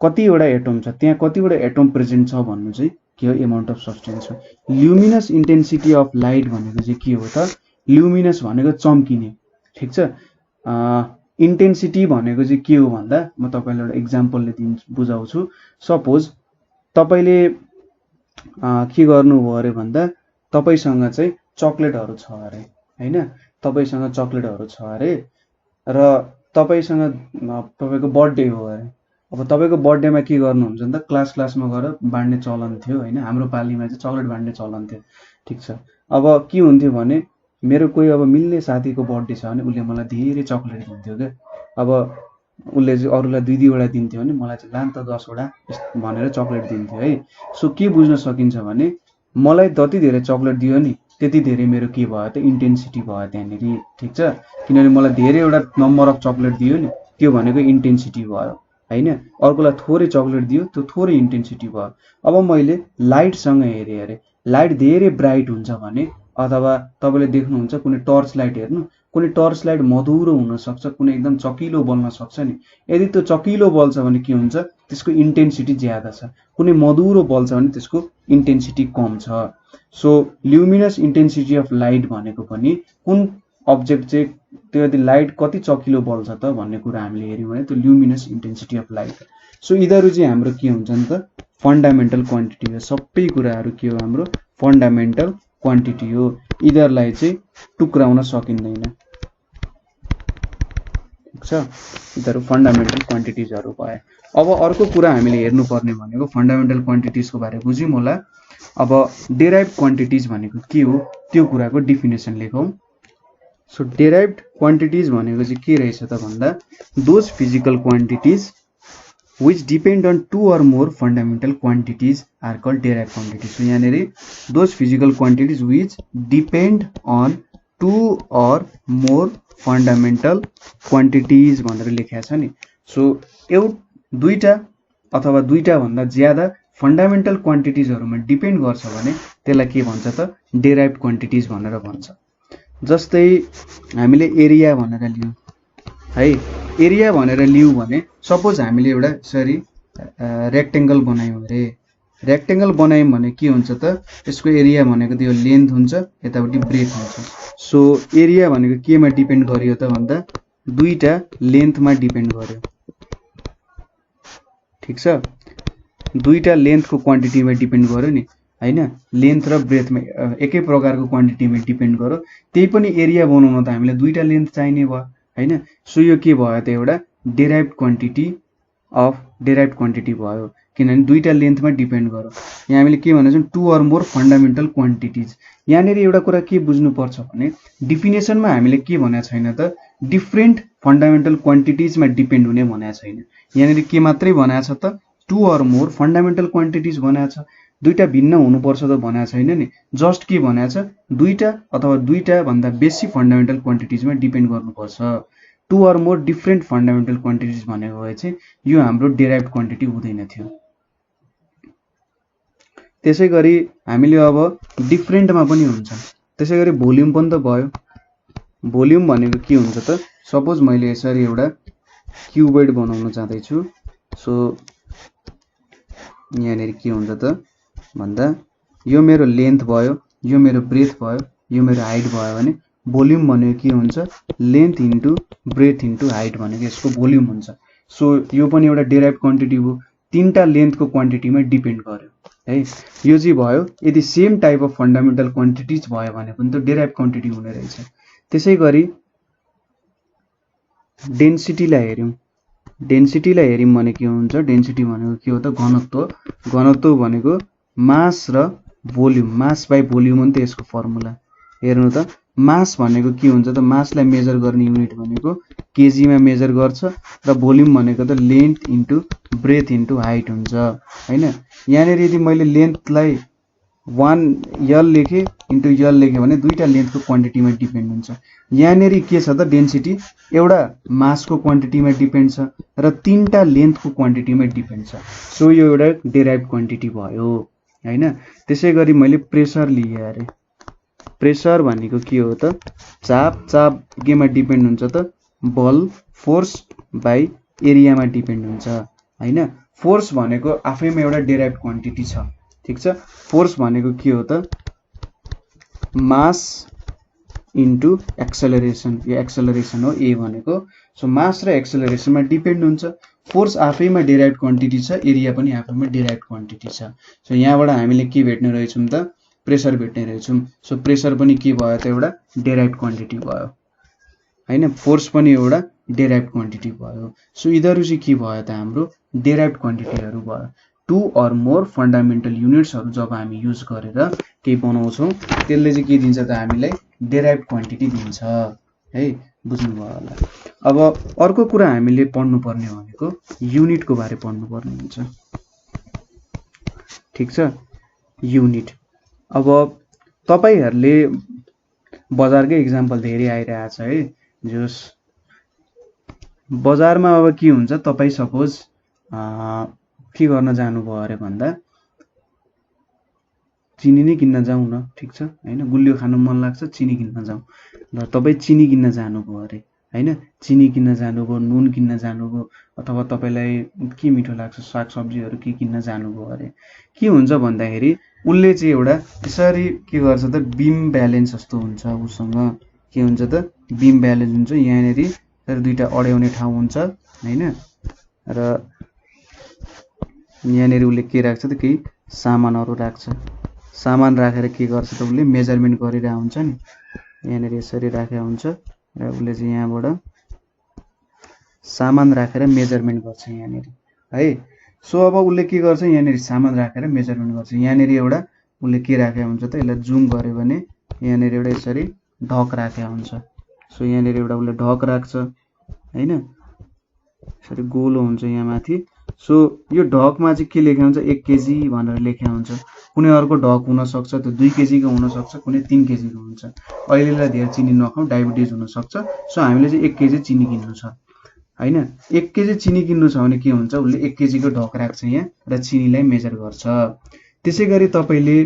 कतिवटा एटम छ, त्यहाँ कतिवटा एटम प्रेजेन्ट छ भन्नु चाहिँ के हो एमाउन्ट अफ सब्स्टेन्स हो। ल्युमिनस इन्टेन्सिटी अफ लाइट भनेको चाहिँ के हो त, ल्युमिनस भनेको चम्किने, ठीक छ। इन्टेन्सिटी भनेको चाहिँ के हो भन्दा म तपाईलाई एउटा एक्जाम्पलले बुझाउँछु। सपोज तपाईले के गर्नुभयो अरे भन्दा तपाईसँग चाहिँ चकलेटहरु छ अरे हैन, तपाईसँग चकलेटहरु छ अरे र तपाईसँग तपाईको बर्थडे हो अरे। अब तपाईको बर्थडेमा के गर्नुहुन्छ नि त क्लासमा गएर बाड्ने चलन थियो हैन। हाम्रो पालीमा चाहिँ चकलेट बाड्ने चलन थियो, ठीक छ। अब के हुन्थ्यो भने मेरो कोही अब मिल्ने साथीको बर्थडे छ भने उले मलाई धेरै चकलेट दिन्थ्यो के। अब उले चाहिँ अरूलाई 2-2 वटा दिन्थ्यो भने मलाई चाहिँ लान त 10 वटा भनेर चकलेट दिन्थ्यो है। सो के बुझ्न सकिन्छ भने मलाई जति धेरै चकलेट दियो नि त्यति धेरै मेरो के भयो त इन्टेन्सिटी भयो त्यहाँनेरि, ठीक छ। किनभने मलाई धेरै एउटा नम्बर अफ चकलेट दियो नि त्यो भनेको इन्टेन्सिटी भयो हैन। अर्कोलाई थोरै चकलेट दियो त्यो थोरै इन्टेन्सिटी भयो। अब मैले लाइटसँग हेरेँ अरे, लाइट धेरै ब्राइट हुन्छ भने अथवा तपाईले देख्नुहुन्छ कुनै टर्च लाइट हेर्नु, कुनै टर्च लाइट मधुरो हुन सक्छ, कुनै एकदम चकिलो बल्न सक्छ नि। यदि त्यो चकिलो बल्छ भने के हुन्छ त्यसको इन्टेन्सिटी ज्यादा छ, कुनै मधुरो बल्छ भने त्यसको इन्टेन्सिटी कम छ। So luminous intensity of light भनेको पनि कुन अब्जेक्ट चाहिँ त्यो यदि लाइट कति चकिलो बल्छ त भन्ने कुरा हामीले हेर्यौँ भने त्यो luminous intensity of light. So यिनीहरू चाहिँ हाम्रो के हुन्छ नि त फन्डामेन्टल क्वान्टिटी हो। सबै कुराहरू के हो हाम्रो फन्डामेन्टल क्वान्टिटी हो। यिनीहरूलाई चाहिँ टुक्राउन सकिँदैन। ठिक छ, यिनीहरू फन्डामेन्टल क्वान्टिटिजहरू भए। अब अर्को कुरा हामीले हेर्नुपर्ने भनेको फन्डामेन्टल क्वान्टिटिजको बारे बुझ्यौँ होला। अब डेराइभ्ड क्वान्टिटिज भनेको के हो त्यो कुराको डिफिनेसन लेखौँ। सो डेराइभ्ड क्वान्टिटिज भनेको चाहिँ के रहेछ त भन्दा those physical quantities which depend on two or more fundamental quantities are called derived quantities. So yahaneri those physical quantities which depend on two or more fundamental quantities भनेर लेखेको छ नि। सो दुईटा अथवा दुईटा भन्दा ज्यादा फन्डामेन्टल क्वान्टिटिजहरुमा डिपेन्ड गर्छ भने त्यसलाई के भन्छ त डेराइभ्ड क्वान्टिटिज भनेर भन्छ। जस्तै हामीले एरिया भनेर लियौं है, एरिया भनेर लियौं भने सपोज हामीले एउटा यसरी रेक्टेंगल बनायौं रे, रेक्टेंगल बनायौं भने के हुन्छ त यसको एरिया भनेको त्यो लेन्थ हुन्छ, यतापट्टि ब्रेथ हुन्छ। सो एरिया भनेको केमा डिपेन्ड गर्यो त भन्दा दुईटा लेन्थमा डिपेन्ड गर्यो। ठीक छ, दुईटा लेन्थको क्वान्टिटीमा डिपेन्ड गर्यो नि हैन, लेन्थ र ब्रेथमा एकै प्रकारको क्वान्टिटीमा डिपेन्ड गर्यो। त्यही पनि एरिया बनाउन त हामीले दुईटा लेन्थ चाहिने भयो हैन। सो यो के भयो त एउटा डेराइभ्ड क्वान्टिटी भयो, किनभने दुईटा लेन्थमा डिपेन्ड गर्यो। यहाँ हामीले के भनेछौं two or more fundamental quantities. यहाँनेरि एउटा कुरा के बुझ्नु पर्छ भने डिफिनेसनमा हामीले के भनेको छैन त डिफरेन्ट फन्डामेन्टल क्वान्टिटिजमा डिपेन्ड हुने भनेको छैन। यहाँनेरि के मात्रै भनेको छ त two or more fundamental quantities भनेको छ, दुईटा भिन्न हुनुपर्छ त भनेको छैन नि। जस्ट के भनेको छ दुईटा अथवा दुईटा भन्दा बेसी फन्डामेन्टल क्वान्टिटिजमा डिपेन्ड गर्नुपर्छ। Two or more different fundamental quantities भनेको भए चाहिँ यो हाम्रो डेराइभ्ड क्वान्टिटी हुँदैन थियो। त्यसैगरी हामीले अब डिफरेन्टमा पनि हुन्छ। त्यसैगरी भोल्युम पनि त भयो। भोल्युम भनेको के हुन्छ त सपोज मैले यसरी एउटा क्युबोइड बनाउन चाहदै छु। सो यहाँनेरि के हुन्छ त भन्दा यो मेरो लेन्थ भयो, यो मेरो ब्रेथ भयो, यो मेरो हाइट भयो भने भोल्युम भनेको के हुन्छ length into breadth into height भनेको यसको भोल्युम हुन्छ। सो यो पनि एउटा डेराइभ्ड क्वान्टिटी हो, तीनटा लेन्थको क्वान्टिटीमा डिपेन्ड गर्यो है। यो चाहिँ भयो। यदि same type of fundamental quantities भयो भने पनि त डेराइभ्ड क्वान्टिटी हुने रहेछ। त्यसैगरी डेन्सिटीलाई हेर्यौं, डेन्सिटीलाई हेर्यौं भने के हुन्छ, डेन्सिटी भनेको के हो त घनत्व। घनत्व भनेको मास र भोल्युम, मास बाइ भोल्युम हो नि त यसको फर्मुला। हेर्नु त मास भनेको के हुन्छ त मासलाई मेजर गर्ने युनिट भनेको केजीमा मेजर गर्छ र भोल्युम भनेको त length into breadth into height हुन्छ हैन। यहाँनेरि यदि मैले लेन्थलाई 1 यल लेखे इन्टु यल लेखे भने दुईटा लेन्थको क्वान्टिटीमा डिपेन्ड हुन्छ। यहाँनेरि के छ त डेन्सिटी एउटा मासको क्वान्टिटीमा डिपेन्ड छ र तीनटा लेन्थको क्वान्टिटीमा डिपेन्ड छ। सो यो एउटा डेराइभ्ड क्वान्टिटी भयो हैन। त्यसैगरी मैले प्रेसर लिए अरे, प्रेसर भनेको के हो त चाप केमा डिपेन्ड हुन्छ त बल फोर्स बाइ एरियामा डिपेन्ड हुन्छ हैन। फोर्स भनेको आफैमा एउटा डेराइभ्ड क्वान्टिटी छ। ठीक छ, फोर्स भनेको के हो त मास इन्टु एक्सेलरेसन, यो एक्सेलरेसन हो ए भनेको। सो मास र एक्सेलरेसनमा डिपेन्ड हुन्छ। फोर्स आफैमा डेराइभ्ड क्वान्टिटी छ, एरिया पनि आफैमा डेराइभ्ड क्वान्टिटी छ। सो यहाँबाट हामीले के भेट्ने रहेछौं त प्रेसर भेट्ने रहेछौं। सो प्रेसर पनि के भयो त एउटा डेराइभ्ड क्वान्टिटी भयो हैन। फोर्स पनि एउटा डेराइभ्ड क्वान्टिटी भयो। सो यिनीहरू चाहिँ के भयो त हाम्रो डेराइभ्ड क्वान्टिटीहरू भयो। टु अर मोर फन्डामेन्टल युनिट्सहरू जब हामी युज गरेर केही बनाउँछौं त्यसले चाहिँ के दिन्छ त हामीलाई डेराइभ्ड क्वान्टिटी दिन्छ है। बुझ्नुभयो होला। अब अर्को कुरा हामीले पढ्नुपर्ने भनेको युनिटको बारे पढ्नुपर्ने हुन्छ। ठीक छ, युनिट। अब तपाईहरुले बजारकै एक्जाम्पल धेरै आइरहेछ है। जस बजारमा अब के हुन्छ तपाई सपोज के गर्न जानुभयो अरे भन्दा चिनी नै किन्न जाऊ न। ठीक छ हैन, गुलियो खानु मन लाग्छ चिनी किन्न जाऊ। ल तपाई चिनी किन्न जानुभयो अरे हैन, चिनी किन्न जानुभयो, नुन किन्न जानुभयो, अथवा तपाईलाई के मिठो लाग्छ सागसब्जीहरु के किन्न जानुभयो अरे के हुन्छ भन्दाखेरि उले चाहिँ एउटा यसरी के गर्छ त बीम ब्यालेन्स जस्तो हुन्छ उसँग के हुन्छ त बीम ब्यालेन्स हुन्छ। यहाँनेरि दुईटा अड्याउने ठाउँ हुन्छ हैन, र यहाँनेरि उसले के राख्छ त केही सामानहरू राख्छ। सामान राखेर के गर्छ त उसले मेजरमेन्ट गरिरहेको हुन्छ नि, यहाँनेरि यसरी राखेको हुन्छ र उसले चाहिँ यहाँबाट सामान राखेर मेजरमेन्ट गर्छ यहाँनेरि है। सो अब उसले के गर्छ यहाँनेरि सामान राखेर मेजरमेन्ट गर्छ। यहाँनेरि एउटा उसले के राखेको हुन्छ त, यसलाई जुम गर्यो भने यहाँनेरि एउटा यसरी ढक राखेको हुन्छ। सो यहाँनेरि एउटा उसले ढक राख्छ हैन, यसरी गोलो हुन्छ यहाँ माथि। सो यो ढकमा चाहिँ के लेखेको हुन्छ 1 केजी भनेर लेखेको हुन्छ। कुनै अर्को ढक हुनसक्छ, त्यो 2 केजीको हुनसक्छ, कुनै 3 केजीको हुन्छ। अहिलेलाई धेरै चिनी नखाउँ, डायबिटिज हुनसक्छ। सो हामीले चाहिँ 1 केजी चिनी किन्नु छ हैन। 1 केजी चिनी किन्नु छ भने के हुन्छ, उसले 1 केजीको ढक राख्छ यहाँ र चिनीलाई मेजर गर्छ। त्यसै गरी तपाईँले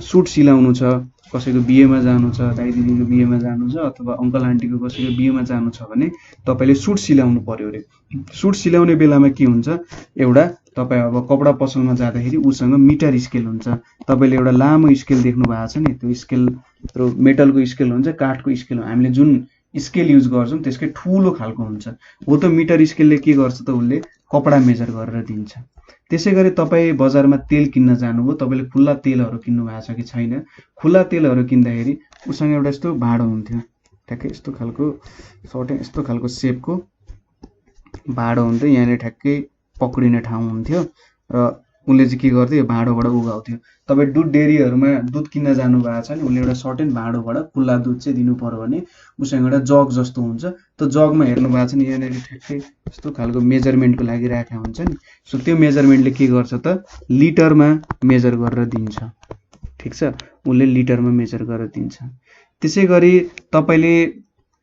सुट सिलाउनु छ, कसैको बिहेमा जानु छ, दाइ दिदीको बिहेमा जानु छ, अथवा अङ्कल आन्टीको कसैको बिहेमा जानु छ भने तपाईँले सुट सिलाउनु पर्यो अरे। सुट सिलाउने बेलामा के हुन्छ, एउटा तपाईँ अब कपडा पसलमा जाँदाखेरि उसँग मिटर स्केल हुन्छ। तपाईँले एउटा लामो स्केल देख्नु भएको छ नि, त्यो स्केल त्यो मेटलको स्केल हुन्छ, काठको स्केल, हामीले जुन स्केल युज गर्छौँ त्यसकै ठुलो खालको हुन्छ हो। त मिटर स्केलले के गर्छ त, उसले कपडा मेजर गरेर दिन्छ। त्यसै गरी तपाईँ बजारमा तेल किन्न जानुभयो, तपाईँले खुल्ला तेलहरू किन्नु भएको छ कि छैन। खुल्ला तेलहरू किन्दाखेरि उसँग एउटा यस्तो भाँडो हुन्थ्यो, ठ्याक्कै यस्तो खालको सर्टेन यस्तो खालको सेपको भाँडो हुन्थ्यो, यहाँनिर ठ्याक्कै पक्रिने ठाउँ हुन्थ्यो र उसले चाहिँ के गर्थ्यो, यो भाँडोबाट उघाउँथ्यो। तपाईँ दुध डेरीहरूमा दुध किन्न जानु भएको छ नि, उसले एउटा सर्टेन भाँडोबाट खुल्ला दुध चाहिँ दिनु पर्यो भने उसँग एउटा जग जस्तो हुन्छ। त्यो जगमा हेर्नु भएको छ नि, यहाँनिर ठ्याक्कै यस्तो खालको मेजरमेन्टको लागि राखेको हुन्छ नि। सो त्यो मेजरमेन्टले के गर्छ त, लिटरमा मेजर गरेर दिन्छ। ठिक छ, उसले लिटरमा मेजर गरेर दिन्छ। त्यसै गरी तपाईँले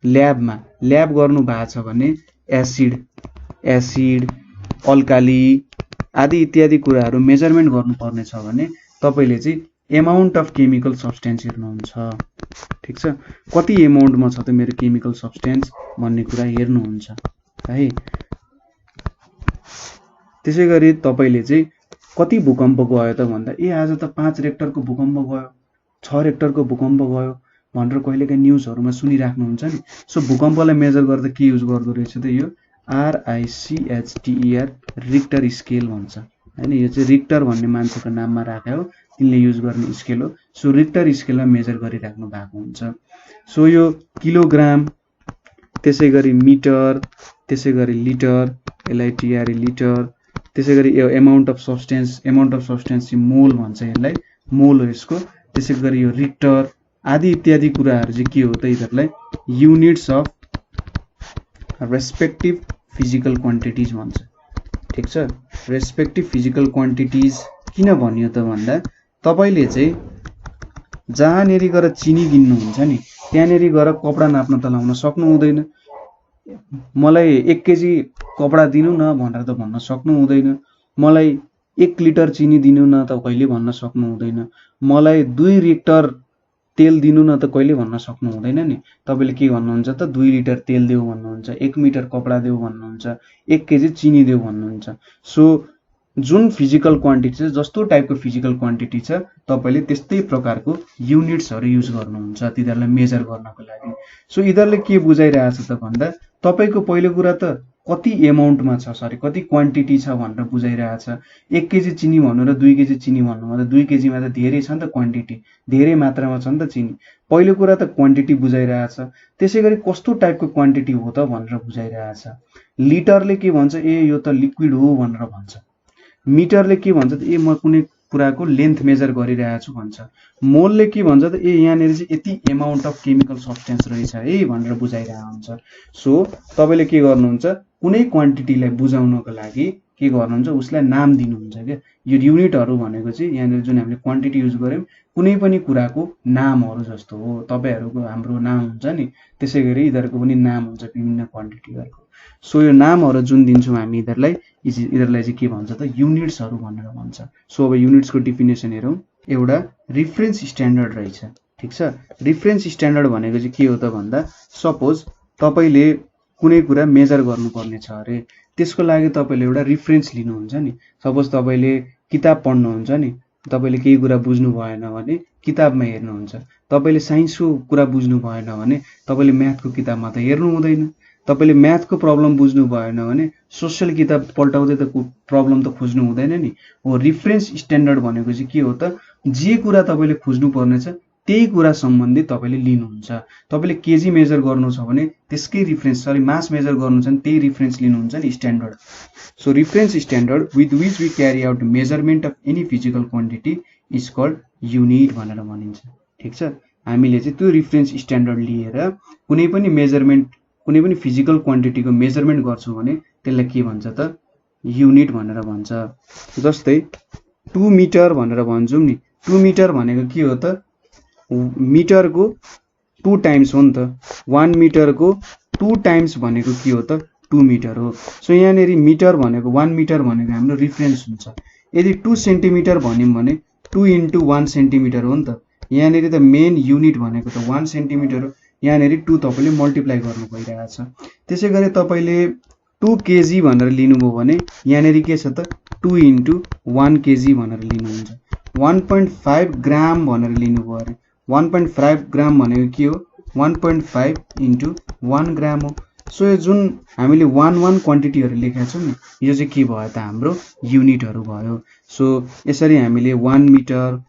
ल्याब गर्नु भएको छ भने एसिड अल्काली आदि इत्यादि कुराहरू मेजरमेन्ट गर्नुपर्ने छ भने तपाईँले चाहिँ एमाउन्ट अफ केमिकल सब्सटेन्स हेर्नुहुन्छ। ठिक छ, कति एमाउन्टमा छ त मेरो केमिकल सब्सटेन्स भन्ने कुरा हेर्नुहुन्छ है। त्यसै गरी तपाईँले चाहिँ कति भूकम्प गयो त भन्दा, आज त 5 रेक्टरको भूकम्प गयो, 6 रेक्टरको भूकम्प गयो भनेर कहिलेकाहीँ न्युजहरूमा सुनिराख्नुहुन्छ नि। सो भूकम्पलाई मेजर गर्दा के युज गर्दो रहेछ त, यो RICHTER रिक्टर स्केल भन्छ हैन। यो चाहिँ रिक्टर भन्ने मान्छेको नाममा राखेको हो, तिनले युज गर्ने स्केल हो। सो रिक्टर स्केलमा मेजर गरिराख्नु भएको हुन्छ। सो यो किलोग्राम, त्यसै गरी मिटर, त्यसै गरी लिटर, LITR लिटर, त्यसै गरी यो एमाउन्ट अफ सब्सटेन्स चाहिँ मोल भन्छ यसलाई, मोल हो यसको। त्यसै गरी यो रिक्टर आदि इत्यादि कुराहरू चाहिँ के हो त, यिनीहरूलाई units of respective physical quantities भन्छ। ठिक छ, रेस्पेक्टिभ फिजिकल क्वान्टिटिज किन भनियो त भन्दा, तपाईँले चाहिँ जहाँनेरि गएर चिनी किन्नुहुन्छ नि, त्यहाँनेरि गएर कपडा नाप्न त लाउन सक्नु हुँदैन। मलाई 1 केजी कपडा दिनु न भनेर त भन्न सक्नु हुँदैन। मलाई 1 लिटर चिनी दिनु न त कहिले भन्न सक्नु हुँदैन। मलाई 2 लिटर तेल दिनु न त कहिले भन्न सक्नु हुँदैन नि। तपाईँले के भन्नुहुन्छ त, 2 लिटर तेल देऊ भन्नुहुन्छ, 1 मिटर कपडा देऊ भन्नुहुन्छ, 1 केजी चिनी देऊ भन्नुहुन्छ। सो जुन फिजिकल क्वान्टिटी छ, जस्तो टाइपको फिजिकल क्वान्टिटी छ, तपाईँले त्यस्तै प्रकारको युनिट्सहरू युज गर्नुहुन्छ तिनीहरूलाई मेजर गर्नको लागि। सो यिनीहरूले के बुझाइरहेछ त भन्दा, तपाईँको पहिलो कुरा त कति एमाउन्टमा छ, कति क्वान्टिटी छ भनेर बुझाइरहेछ। 1 केजी चिनी भन्नु र 2 केजी चिनी भन्नुमा त 2 केजीमा त धेरै छ नि त क्वान्टिटी, धेरै मात्रामा छ नि त चिनी। पहिलो कुरा त क्वान्टिटी बुझाइरहेछ। त्यसै गरी कस्तो टाइपको क्वान्टिटी हो त भनेर बुझाइरहेछ। लिटरले के भन्छ, यो त लिक्विड हो भनेर भन्छ। मिटरले के भन्छ त, म कुनै कुराको लेन्थ मेजर गरिरहेछु भन्छ। मोलले के भन्छ त, यहाँनिर चाहिँ यति एमाउन्ट अफ केमिकल सब्सटेन्स रहेछ है भनेर बुझाइरहेको हुन्छ। सो तपाईँले के गर्नुहुन्छ, कुनै क्वान्टिटीलाई बुझाउनको लागि के गर्नुहुन्छ, उसलाई नाम दिनुहुन्छ क्या। यो युनिटहरू भनेको चाहिँ यहाँनिर जुन हामीले क्वान्टिटी युज गऱ्यौँ, कुनै पनि कुराको नामहरू जस्तो हो। तपाईँहरूको हाम्रो नाम हुन्छ नि, त्यसै गरी यिनीहरूको पनि नाम हुन्छ विभिन्न क्वान्टिटीहरूको। सो यो नामहरू जुन दिन्छौँ हामी यिनीहरूलाई चाहिँ के भन्छ त, युनिट्सहरू भनेर भन्छ। सो अब युनिट्सको डिफिनेसन हेरौँ। एउटा रिफरेन्स स्ट्यान्डर्ड रहेछ। ठिक छ, रिफरेन्स स्ट्यान्डर्ड भनेको चाहिँ के हो त भन्दा, सपोज तपाईँले कुनै कुरा मेजर गर्नुपर्ने छ अरे, त्यसको लागि तपाईँले एउटा रिफरेन्स लिनुहुन्छ नि। सपोज तपाईँले किताब पढ्नुहुन्छ नि, तपाईँले केही कुरा बुझ्नु भएन भने किताबमा हेर्नुहुन्छ। तपाईले साइन्सको कुरा बुझ्नु भएन भने तपाईले म्याथको किताबमा त हेर्नु हुँदैन। तपाईले म्याथको प्रब्लम बुझ्नु भएन भने सोशल किताब पल्टाउँदै त प्रब्लम त खोज्नु हुँदैन नि। हो रेफरेन्स स्ट्यान्डर्ड भनेको चाहिँ के हो त, जे कुरा तपाईले खोज्नु पर्नेछ त्यही कुरा सम्बन्धी तपाईले लिनुहुन्छ। तपाईले केजी मेजर गर्नु छ भने त्यसकै रिफरेन्स मास मेजर गर्नु छ भने त्यही रिफरेन्स लिनुहुन्छ नि, standard. So reference standard with which we carry out measurement of any physical quantity is called unit भनेर भनिन्छ। ठिक छ, हामीले चाहिँ त्यो रिफरेन्स स्ट्यान्डर्ड लिएर कुनै पनि मेजरमेन्ट, कुनै पनि फिजिकल क्वान्टिटीको मेजरमेन्ट गर्छौँ भने त्यसलाई के भन्छ त, युनिट भनेर भन्छ। जस्तै 2 मिटर भनेर भन्छौँ नि, 2 मिटर भनेको के हो त, मिटरको 2 टाइम्स हो नि त। 1 मिटरको 2 टाइम्स भनेको के हो त, 2 मिटर हो। सो यहाँनिर मिटर भनेको 1 मिटर भनेको हाम्रो रिफरेन्स हुन्छ। यदि 2 सेन्टिमिटर भन्यौँ भने 2 × 1 सेन्टिमिटर हो नि त। यहाँनिर त मेन युनिट भनेको त 1 सेन्टिमिटर हो, यहाँनिर 2 तपाईँले मल्टिप्लाई गर्नु भइरहेछ। त्यसै गरी तपाईँले 2 केजी भनेर लिनुभयो भने यहाँनिर के छ त, 2 × 1 केजी भनेर लिनुहुन्छ। 1.5 ग्राम भनेर लिनुभयो अरे, 1.5 ग्राम भनेको के हो, 1.5 × 1 ग्राम हो। सो यो जुन हामीले 1 क्वान्टिटीहरू लेखेका छौँ नि, यो चाहिँ के भयो त, हाम्रो युनिटहरू भयो। सो यसरी हामीले 1 मिटर,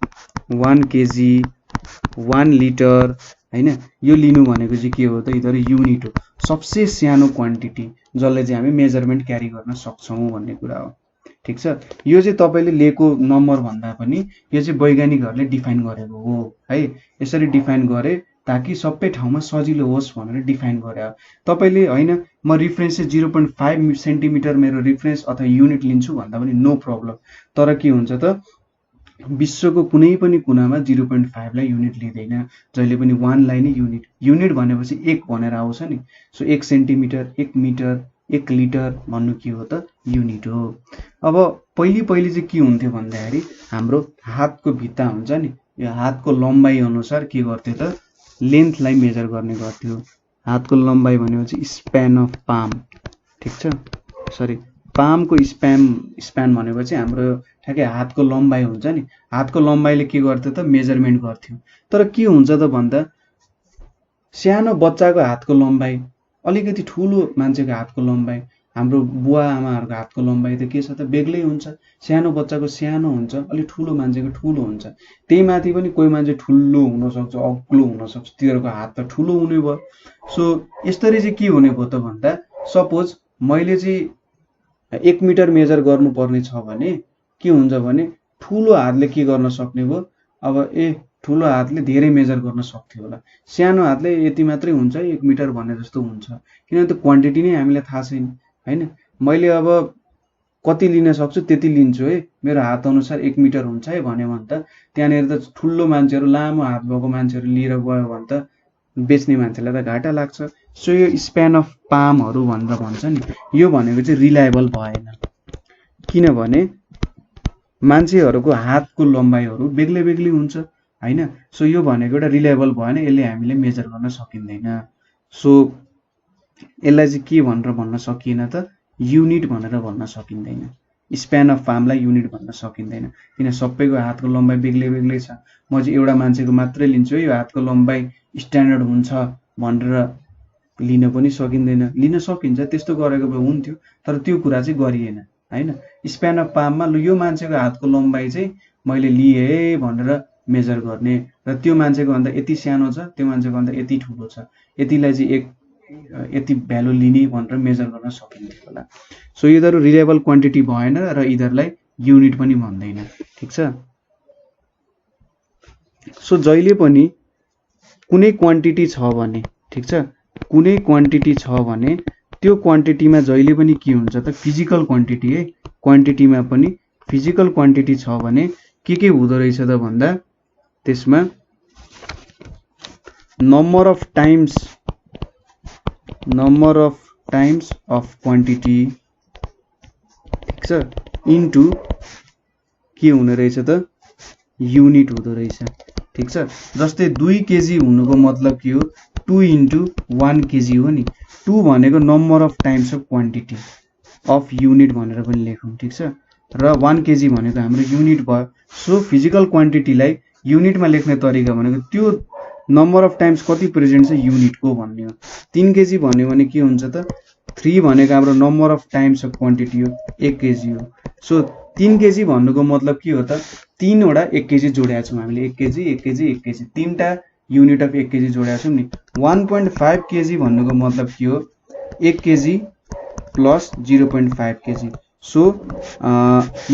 1 केजी, 1 लिटर हैन, यो लिनु भनेको चाहिँ के हो त, यिनीहरू युनिट हो। सबसे सानो क्वान्टिटी जसले चाहिँ हामी मेजरमेन्ट क्यारी गर्न सक्छौँ भन्ने कुरा हो। ठिक छ, यो चाहिँ तपाईँले लिएको नम्बर भन्दा पनि यो चाहिँ वैज्ञानिकहरूले डिफाइन गरेको हो है। यसरी डिफाइन गरे ताकि सबै ठाउँमा सजिलो होस् भनेर डिफाइन गरे हो। तपाईँले होइन म रिफरेन्स चाहिँ 0.5 सेन्टिमिटर मेरो रिफरेन्स अथवा युनिट लिन्छु भन्दा पनि नो प्रब्लम। तर के हुन्छ त, विश्वको कुनै पनि कुनामा 0.5 लाई युनिट लिँदैन, जहिले पनि 1 लाई नै युनिट। युनिट भनेपछि 1 भनेर आउँछ नि। सो 1 सेन्टिमिटर, 1 मिटर, 1 लिटर भन्नु के हो त, युनिट हो। अब पहिले चाहिँ के हुन्थ्यो भन्दाखेरि हाम्रो हातको भित्ता हुन्छ नि, यो हातको लम्बाइ अनुसार के गर्थ्यो त, लेन्थलाई मेजर गर्ने गर्थ्यो। हातको लम्बाइ भनेपछि स्प्यान अफ पाम। ठिक छ, सरी पामको स्प्यान भनेपछि हाम्रो ठ्याक्कै हातको लम्बाइ हुन्छ नि। हातको लम्बाइले के गर्थ्यो त, मेजरमेन्ट गर्थ्यो। तर के हुन्छ त भन्दा सानो बच्चाको हातको लम्बाइ, अलिकति ठुलो मान्छेको हातको लम्बाइ, हाम्रो बुवा आमाहरूको हातको लम्बाइ त के छ त, बेग्लै हुन्छ। सानो बच्चाको सानो हुन्छ, अलिक ठुलो मान्छेको ठुलो हुन्छ। त्यही माथि पनि कोही मान्छे ठुलो हुनसक्छ, अग्लो हुनसक्छ, तिनीहरूको हात त ठुलो हुने भयो। सो यसरी चाहिँ के हुने भयो त भन्दा, सपोज मैले चाहिँ 1 मिटर मेजर गर्नुपर्ने छ भने के हुन्छ भने ठुलो हातले के गर्न सक्ने भयो, अब ठुलो हातले धेरै मेजर गर्न सक्थ्यो होला, सानो हातले यति मात्रै हुन्छ 1 मिटर भने जस्तो हुन्छ, किनभने त्यो क्वान्टिटी नै हामीलाई थाहा छैन हैन। मैले अब कति लिन सक्छु त्यति लिन्छु है, मेरो हात अनुसार 1 मिटर हुन्छ है भन्यो भने त त्यहाँनिर त ठुलो मान्छेहरू, लामो हात भएको मान्छेहरू लिएर गयो भने त बेच्ने मान्छेलाई त घाटा लाग्छ। सो यो स्प्यान अफ पामहरू भनेर भन्छ नि, यो भनेको चाहिँ रिलायबल भएन, किनभने मान्छेहरूको हातको लम्बाइहरू बेग्लै बेग्लै हुन्छ हैन। सो यो भनेको एउटा रिलायबल भएन, यसले हामीले मेजर गर्न सकिँदैन। सो यसलाई चाहिँ के भनेर भन्न सकिएन त, युनिट भनेर भन्न सकिँदैन। स्प्यान अफ पामलाई युनिट भन्न सकिँदैन, किन सबैको हातको लम्बाइ बेग्लै बेग्लै छ। म चाहिँ एउटा मान्छेको मात्रै लिन्छु है, यो हातको लम्बाइ स्ट्यान्डर्ड हुन्छ भनेर लिन पनि सकिँदैन। लिन सकिन्छ, त्यस्तो गरेको भए हुन्थ्यो, तर त्यो कुरा चाहिँ गरिएन हैन। स्प्यान अफ पाममा लु यो मान्छेको हातको लम्बाइ चाहिँ मैले लिएँ भनेर मेजर गर्ने, र त्यो मान्छेको भन्दा यति सानो छ, त्यो मान्छेको भन्दा यति ठुलो छ, यतिलाई चाहिँ यति भ्यालु लिने भनेर मेजर गर्न सकिन्थ्यो होला। सो यिनीहरू रिलायबल क्वान्टिटी भएन र यिनीहरूलाई युनिट पनि भन्दैन। ठिक छ, सो जहिले पनि कुनै क्वान्टिटी छ भने, ठिक छ, कुनै क्वान्टिटी छ भने त्यो क्वान्टिटीमा जहिले पनि के हुन्छ त, फिजिकल क्वान्टिटी है, क्वान्टिटीमा पनि फिजिकल क्वान्टिटी छ भने के हुँदो रहेछ त भन्दा त्यसमा number of times of quantity, ठिक छ, इन्टु के हुने रहेछ त, युनिट हुँदो रहेछ। ठिक छ, जस्तै 2 केजी हुनुको मतलब के हो, 2 × 1 केजी हो नि। 2 भनेको number of times of quantity of unit भनेर पनि लेखौँ। ठिक छ, र 1 केजी भनेको हाम्रो युनिट भयो। सो फिजिकल क्वान्टिटीलाई युनिटमा लेख्ने तरिका भनेको त्यो नम्बर अफ टाइम्स कति प्रेजेन्ट छ युनिटको भन्ने हो। 3 केजी भन्यो भने के हुन्छ त 3 भनेको हाम्रो number of times of quantity हो, 1 केजी हो। सो 3 केजी भन्नुको मतलब के हो त 3 वटा 1 केजी जोडेका छौँ हामीले, 1 केजी 1 केजी 1 केजी 3टा युनिट अफ 1 केजी जोडेका छौँ नि। 1.5 केजी भन्नुको मतलब के हो 1 केजी प्लस 0.5 केजी। सो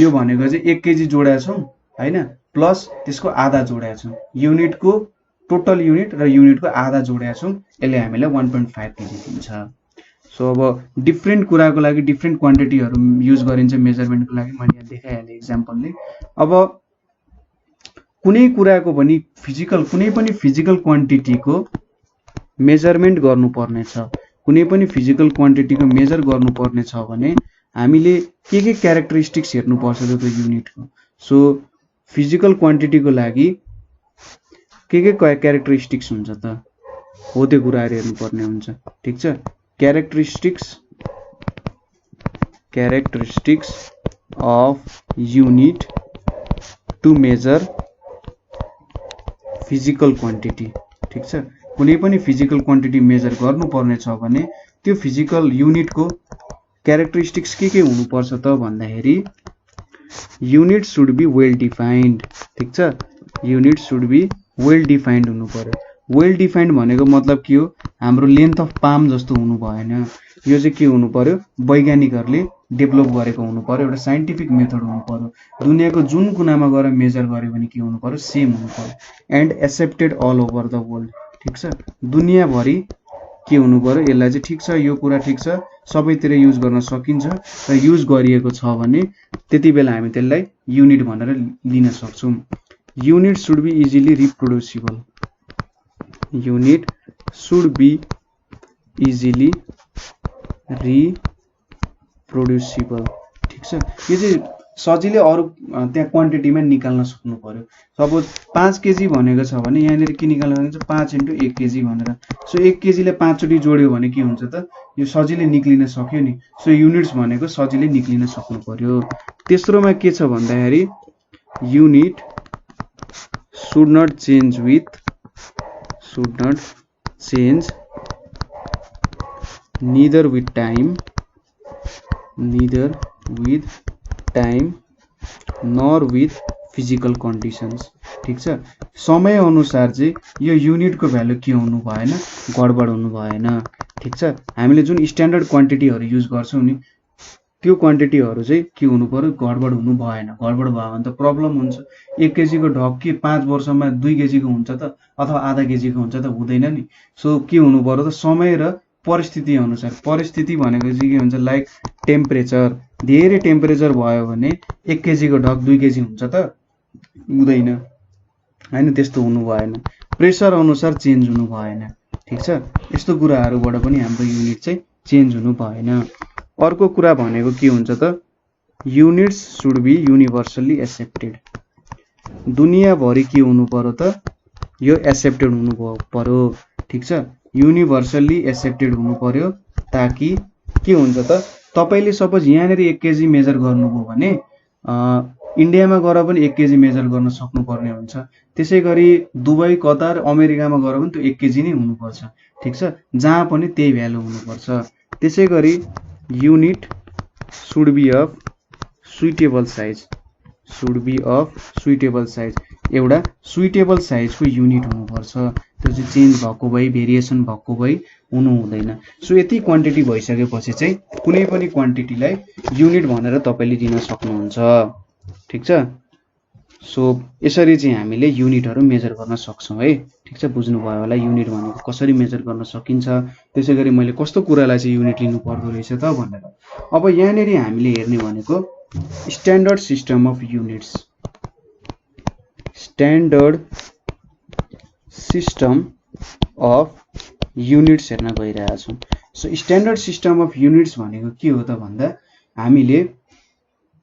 यो भनेको चाहिँ 1 केजी जोडेका छौँ हैन, प्लस त्यसको आधा जोडेका छौँ, युनिटको टोटल युनिट र युनिटको आधा जोडेका छौँ, यसले हामीलाई 1.5 केजी दिन्छ। सो अब डिफ्रेन्ट कुराको लागि डिफ्रेन्ट क्वान्टिटीहरू युज गरिन्छ मेजरमेन्टको लागि, मैले यहाँ देखाइहालेँ इक्जाम्पलले। अब कुनै कुराको पनि कुनै पनि फिजिकल क्वान्टिटीको मेजरमेन्ट गर्नुपर्ने छ, कुनै पनि फिजिकल क्वान्टिटीको मेजर गर्नुपर्ने छ भने हामीले के क्यारेक्टरिस्टिक्स हेर्नुपर्छ त त्यो युनिटको। सो फिजिकल क्वान्टिटीको लागि के क्यारेक्टरिस्टिक्स हुन्छ त हो त्यो कुराहरू हेर्नुपर्ने हुन्छ। ठिक छ, characteristics of unit to measure physical quantity. ठिक छ, कुनै पनि फिजिकल क्वान्टिटी मेजर गर्नुपर्ने छ भने त्यो फिजिकल युनिटको क्यारेक्टरिस्टिक्स के हुनुपर्छ त भन्दाखेरि unit should be well defined. ठिक छ, unit should be well defined हुनु पर्यो। वेल डिफाइन्ड भनेको मतलब के हो हाम्रो लेन्थ अफ पाम जस्तो हुनु भएन, यो चाहिँ के हुनु पर्यो वैज्ञानिकहरूले डेभलप गरेको हुनु पर्यो, एउटा साइन्टिफिक मेथड हुनु पर्यो। दुनियाँको जुन कुनामा गएर मेजर गर्यो भने के हुनु पर्यो सेम हुनु पर्यो and accepted all over the world. ठिक छ, दुनियाँभरि के हुनु पर्यो यसलाई चाहिँ ठिक छ यो कुरा ठिक छ सबैतिर युज गर्न सकिन्छ र युज गरिएको छ भने त्यति बेला हामी त्यसलाई युनिट भनेर लिन सक्छौँ। Unit should be easily reproducible, unit should be easily reproducible. ठिक छ, यो चाहिँ सजिलै अरू त्यहाँ क्वान्टिटीमा निकाल्न सक्नु पर्यो। सपोज 5 केजी भनेको छ भने यहाँनिर के निकाल्न सकिन्छ 5 × 1 केजी भनेर। सो 1 केजीले 5 चोटि जोड्यो भने के हुन्छ त यो सजिलै निक्लिन सक्यो नि। सो युनिट्स भनेको सजिलै निक्लिन सक्नु पर्यो। तेस्रोमा के छ भन्दाखेरि unit should not change neither with time nor with physical conditions। ठिक छ, समय अनुसार चाहिँ यो युनिटको भ्यालु के हुनु भएन गडबड हुनु भएन। ठिक छ, हामीले जुन स्ट्यान्डर्ड क्वान्टिटीहरू युज गर्छौँ नि त्यो क्वान्टिटीहरू चाहिँ के हुनु पर्यो गडबड हुनु भएन। गडबड भयो भने त प्रब्लम हुन्छ। 1 केजीको ढक के 5 वर्षमा 2 केजीको हुन्छ त अथवा आधा केजीको हुन्छ त हुँदैन नि। सो के हुनु पर्यो त समय र परिस्थिति अनुसार, परिस्थिति भनेको चाहिँ के हुन्छ लाइक टेम्परेचर, धेरै टेम्परेचर भयो भने 1 केजीको ढक 2 केजी हुन्छ त हुँदैन हैन, त्यस्तो हुनु भएन। प्रेसर अनुसार चेन्ज हुनु भएन। ठिक छ, यस्तो कुराहरूबाट पनि हाम्रो युनिट चाहिँ चेन्ज हुनु भएन। अर्को कुरा भनेको के हुन्छ त units should be universally accepted. दुनियाँभरि के हुनु पर्यो त यो एक्सेप्टेड हुनु पर्यो। ठिक छ, युनिभर्सल्ली एक्सेप्टेड हुनु पर्यो ताकि के हुन्छ त तपाईले सपोज यहाँनिर 1 केजी मेजर गर्नुभयो भने इन्डियामा गएर पनि 1 केजी मेजर गर्न सक्नुपर्ने हुन्छ। त्यसै गरी दुबई कतार अमेरिकामा गएर पनि त्यो 1 केजी नै हुनुपर्छ। ठिक छ, जहाँ पनि त्यही भ्यालु हुनुपर्छ। त्यसै गरी unit should be of suitable size, एउटा सुइटेबल साइजको युनिट हुनुपर्छ। त्यो चाहिँ चेन्ज भएको भई भेरिएसन भएको भई हुनु हुँदैन। सो यति क्वान्टिटी भइसकेपछि चाहिँ कुनै पनि क्वान्टिटीलाई युनिट भनेर तपाईले दिन सक्नुहुन्छ। ठिक छ, सो यसरी चाहिँ हामीले युनिटहरू मेजर गर्न सक्छौँ है। ठिक छ, बुझ्नुभयो होला युनिट भनेको कसरी मेजर गर्न सकिन्छ, त्यसै गरी मैले कस्तो कुरालाई चाहिँ युनिट लिनु पर्दो रहेछ त भनेर। अब यहाँनिर हामीले हेर्ने भनेको standard system of units, standard system of units हेर्न गइरहेका छौँ। So standard system of units भनेको के हो त भन्दा हामीले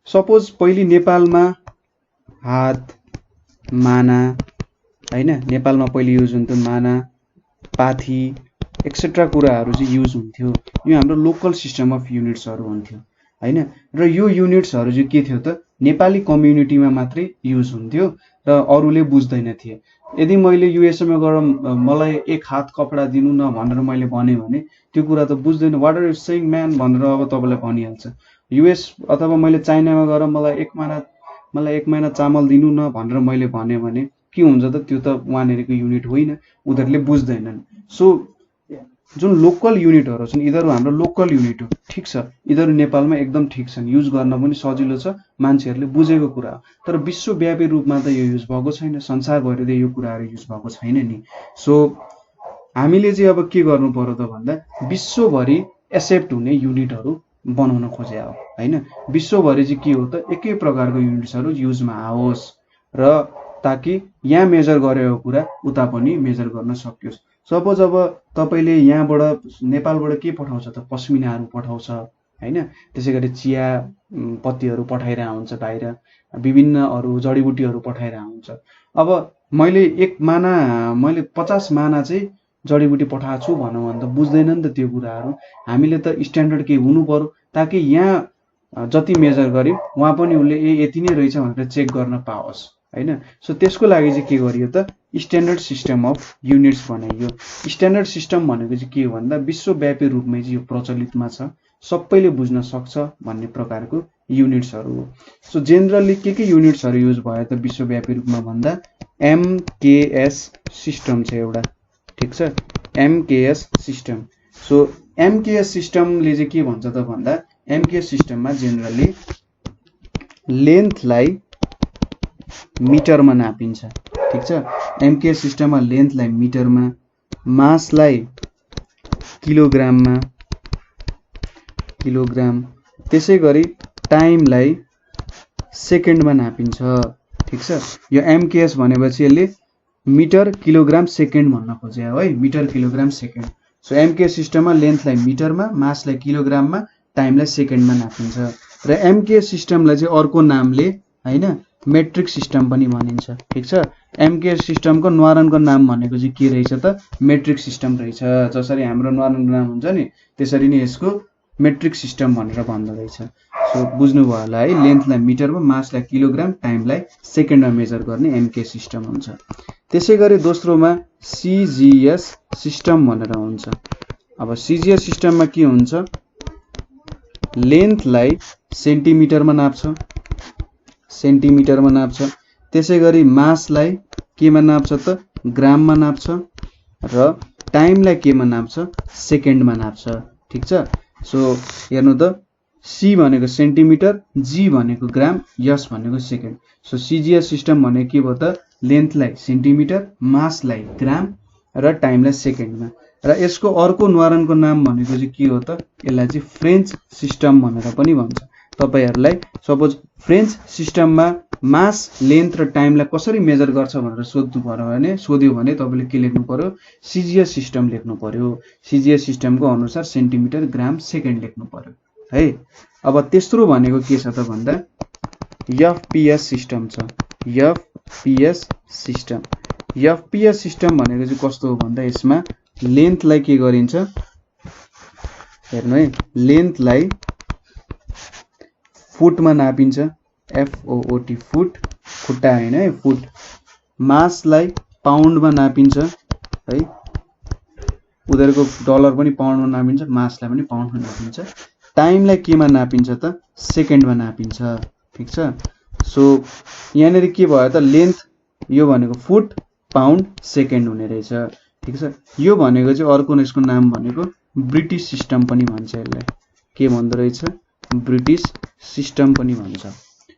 सपोज पहिले नेपालमा हात माना हैन, नेपालमा पहिले युज हुन्थ्यो माना पाथी एक्सेट्रा कुराहरू चाहिँ युज हुन्थ्यो। यो हाम्रो लोकल सिस्टम अफ युनिट्सहरू हुन्थ्यो हैन। र यो युनिट्सहरू चाहिँ के थियो त नेपाली कम्युनिटीमा मात्रै युज हुन्थ्यो र अरूले बुझ्दैन थिए। यदि मैले युएसएमा गएर मलाई एक हात कपडा दिनु न भनेर मैले भने त्यो कुरा त बुझ्दैन, what are you saying man भनेर अब तपाईँलाई भनिहाल्छ। युएस अथवा मैले चाइनामा गएर मलाई एक महिना चामल दिनु न भनेर मैले भने के हुन्छ त, त्यो त वहाँनेरिको युनिट होइन, उनीहरूले बुझ्दैनन्। सो जुन लोकल युनिटहरू छन् यिनीहरू हाम्रो लोकल युनिट हो, ठिक छ, यिनीहरू नेपालमा एकदम ठिक छन्, युज गर्न पनि सजिलो छ, मान्छेहरूले बुझेको कुरा हो। तर विश्वव्यापी रूपमा त यो युज भएको छैन, संसारभरि त यो कुराहरू युज भएको छैन नि। सो हामीले चाहिँ अब के गर्नु पर्यो त भन्दा विश्वभरि एक्सेप्ट हुने युनिटहरू बनाउन खोजे हो होइन। विश्वभरि चाहिँ के हो त एकै प्रकारको युनिट्सहरू युजमा आओस् र ताकि यहाँ मेजर गरेको कुरा उता पनि मेजर गर्न सकियोस्। सपोज अब तपाईँले यहाँबाट नेपालबाट के पठाउँछ त, पस्मिनाहरू पठाउँछ होइन, त्यसै गरी चिया पत्तीहरू पठाइरहेको हुन्छ बाहिर, विभिन्न अरू जडीबुटीहरू पठाइरहेको हुन्छ। अब मैले 50 माना चाहिँ जडीबुटी पठाएको छु भनौँ भने त बुझ्दैन नि त त्यो कुराहरू। हामीले त स्ट्यान्डर्ड केही हुनु पर्यो ताकि यहाँ जति मेजर गर्यो वहाँ पनि उसले यति नै रहेछ भनेर चेक गर्न पाओस् होइन। सो त्यसको लागि चाहिँ के गरियो त, स्ट्यान्डर्ड सिस्टम अफ युनिट्स बनाइयो। स्ट्यान्डर्ड सिस्टम भनेको चाहिँ के हो भन्दा विश्वव्यापी रूपमै चाहिँ यो प्रचलितमा छ, सबैले बुझ्न सक्छ भन्ने प्रकारको युनिट्सहरू हो। सो जेनरली के युनिट्सहरू युज भयो त विश्वव्यापी रूपमा भन्दा एमकेएस सिस्टम छ एउटा, ठिक छ, एमकेएस सिस्टम। सो एमकेएस सिस्टमले चाहिँ के भन्छ त भन्दा एमकेएस सिस्टममा जेनरली लेन्थलाई मिटरमा नापिन्छ, ठिक छ। एमकेएस सिस्टममा लेन्थलाई मिटरमा, मासलाई किलोग्राममा, त्यसै गरी टाइमलाई सेकेन्डमा नापिन्छ, ठिक छ। यो एमकेएस भनेपछि यसले मिटर किलोग्राम सेकेन्ड भन्न खोज्यो है, metre kilogram second. So MKS सिस्टममा लेन्थलाई मिटरमा, मासलाई किलोग्राममा, टाइमलाई सेकेन्डमा नापिन्छ। र एमकेएस सिस्टमलाई चाहिँ अर्को नामले होइन मेट्रिक सिस्टम पनि भनिन्छ, ठिक छ। एमकेएस सिस्टमको न्वारानको नाम भनेको चाहिँ के रहेछ त, मेट्रिक सिस्टम रहेछ। जसरी हाम्रो न्वारानको नाम हुन्छ नि त्यसरी नै यसको मेट्रिक सिस्टम भनेर भन्दो रहेछ। सो बुझ्नुभयो होला है, लेन्थलाई मिटरमा, मासलाई किलोग्राम, टाइमलाई सेकेन्डमा मेजर गर्ने एमकेएस सिस्टम हुन्छ। त्यसै गरी दोस्रोमा सिजिएस सिस्टम भनेर हुन्छ। अब सिजिएस सिस्टममा के हुन्छ, लेन्थलाई सेन्टिमिटरमा नाप्छ, त्यसै गरी मासलाई केमा नाप्छ त, ग्राममा नाप्छ, र टाइमलाई केमा नाप्छ, सेकेन्डमा नाप्छ, ठिक छ। सो हेर्नु त, सी भनेको सेन्टिमिटर, जी भनेको ग्राम, यस भनेको सेकेन्ड। सो सिजिएस सिस्टम भनेको के भयो त, लेन्थलाई सेन्टिमिटर, मासलाई ग्राम र टाइमलाई सेकेन्डमा। र यसको अर्को न्वारानको नाम भनेको चाहिँ के हो त, यसलाई चाहिँ फ्रेन्च सिस्टम भनेर पनि भन्छ। तपाईहरुलाई सपोज फ्रेन्च सिस्टममा मास, लेन्थ र टाइमलाई कसरी मेजर गर्छ भनेर सोध्यो भने तपाईले के लेख्नु पर्यो, सिजिएस सिस्टम लेख्नु पर्यो। सिजिएस सिस्टमको अनुसार सेन्टिमिटर, ग्राम, सेकेन्ड लेख्नु पर्यो है। अब तेस्रो भनेको के छ त भन्दा एफपीएस सिस्टम छ। एफपीएस सिस्टम, एफपीएस सिस्टम भनेको चाहिँ कस्तो हो भन्दा यसमा लेन्थलाई के गरिन्छ, हेर्नु है, लेन्थलाई फुटमा नापिन्छ, एफओओटी फुट, खुट्टा हैन है, फुट। मासलाई पाउन्डमा नापिन्छ है, उनीहरुको डलर पनि पाउन्डमा नापिन्छ, मासलाई पनि पाउन्डमा नापिन्छ। टाइमलाई केमा नापिन्छ त, सेकेन्डमा नापिन्छ, ठीक छ। सो यहाँनेर के भयो त, लेन्थ यो भनेको फुट, पाउन्ड, सेकेन्ड हुने रहेछ, ठीक छ। यो भनेको चाहिँ अर्को यसको नाम भनेको ब्रिटिश सिस्टम पनि भन्छ। यसलाई के भन्दो रहेछ, ब्रिटिश सिस्टम पनि भन्छ,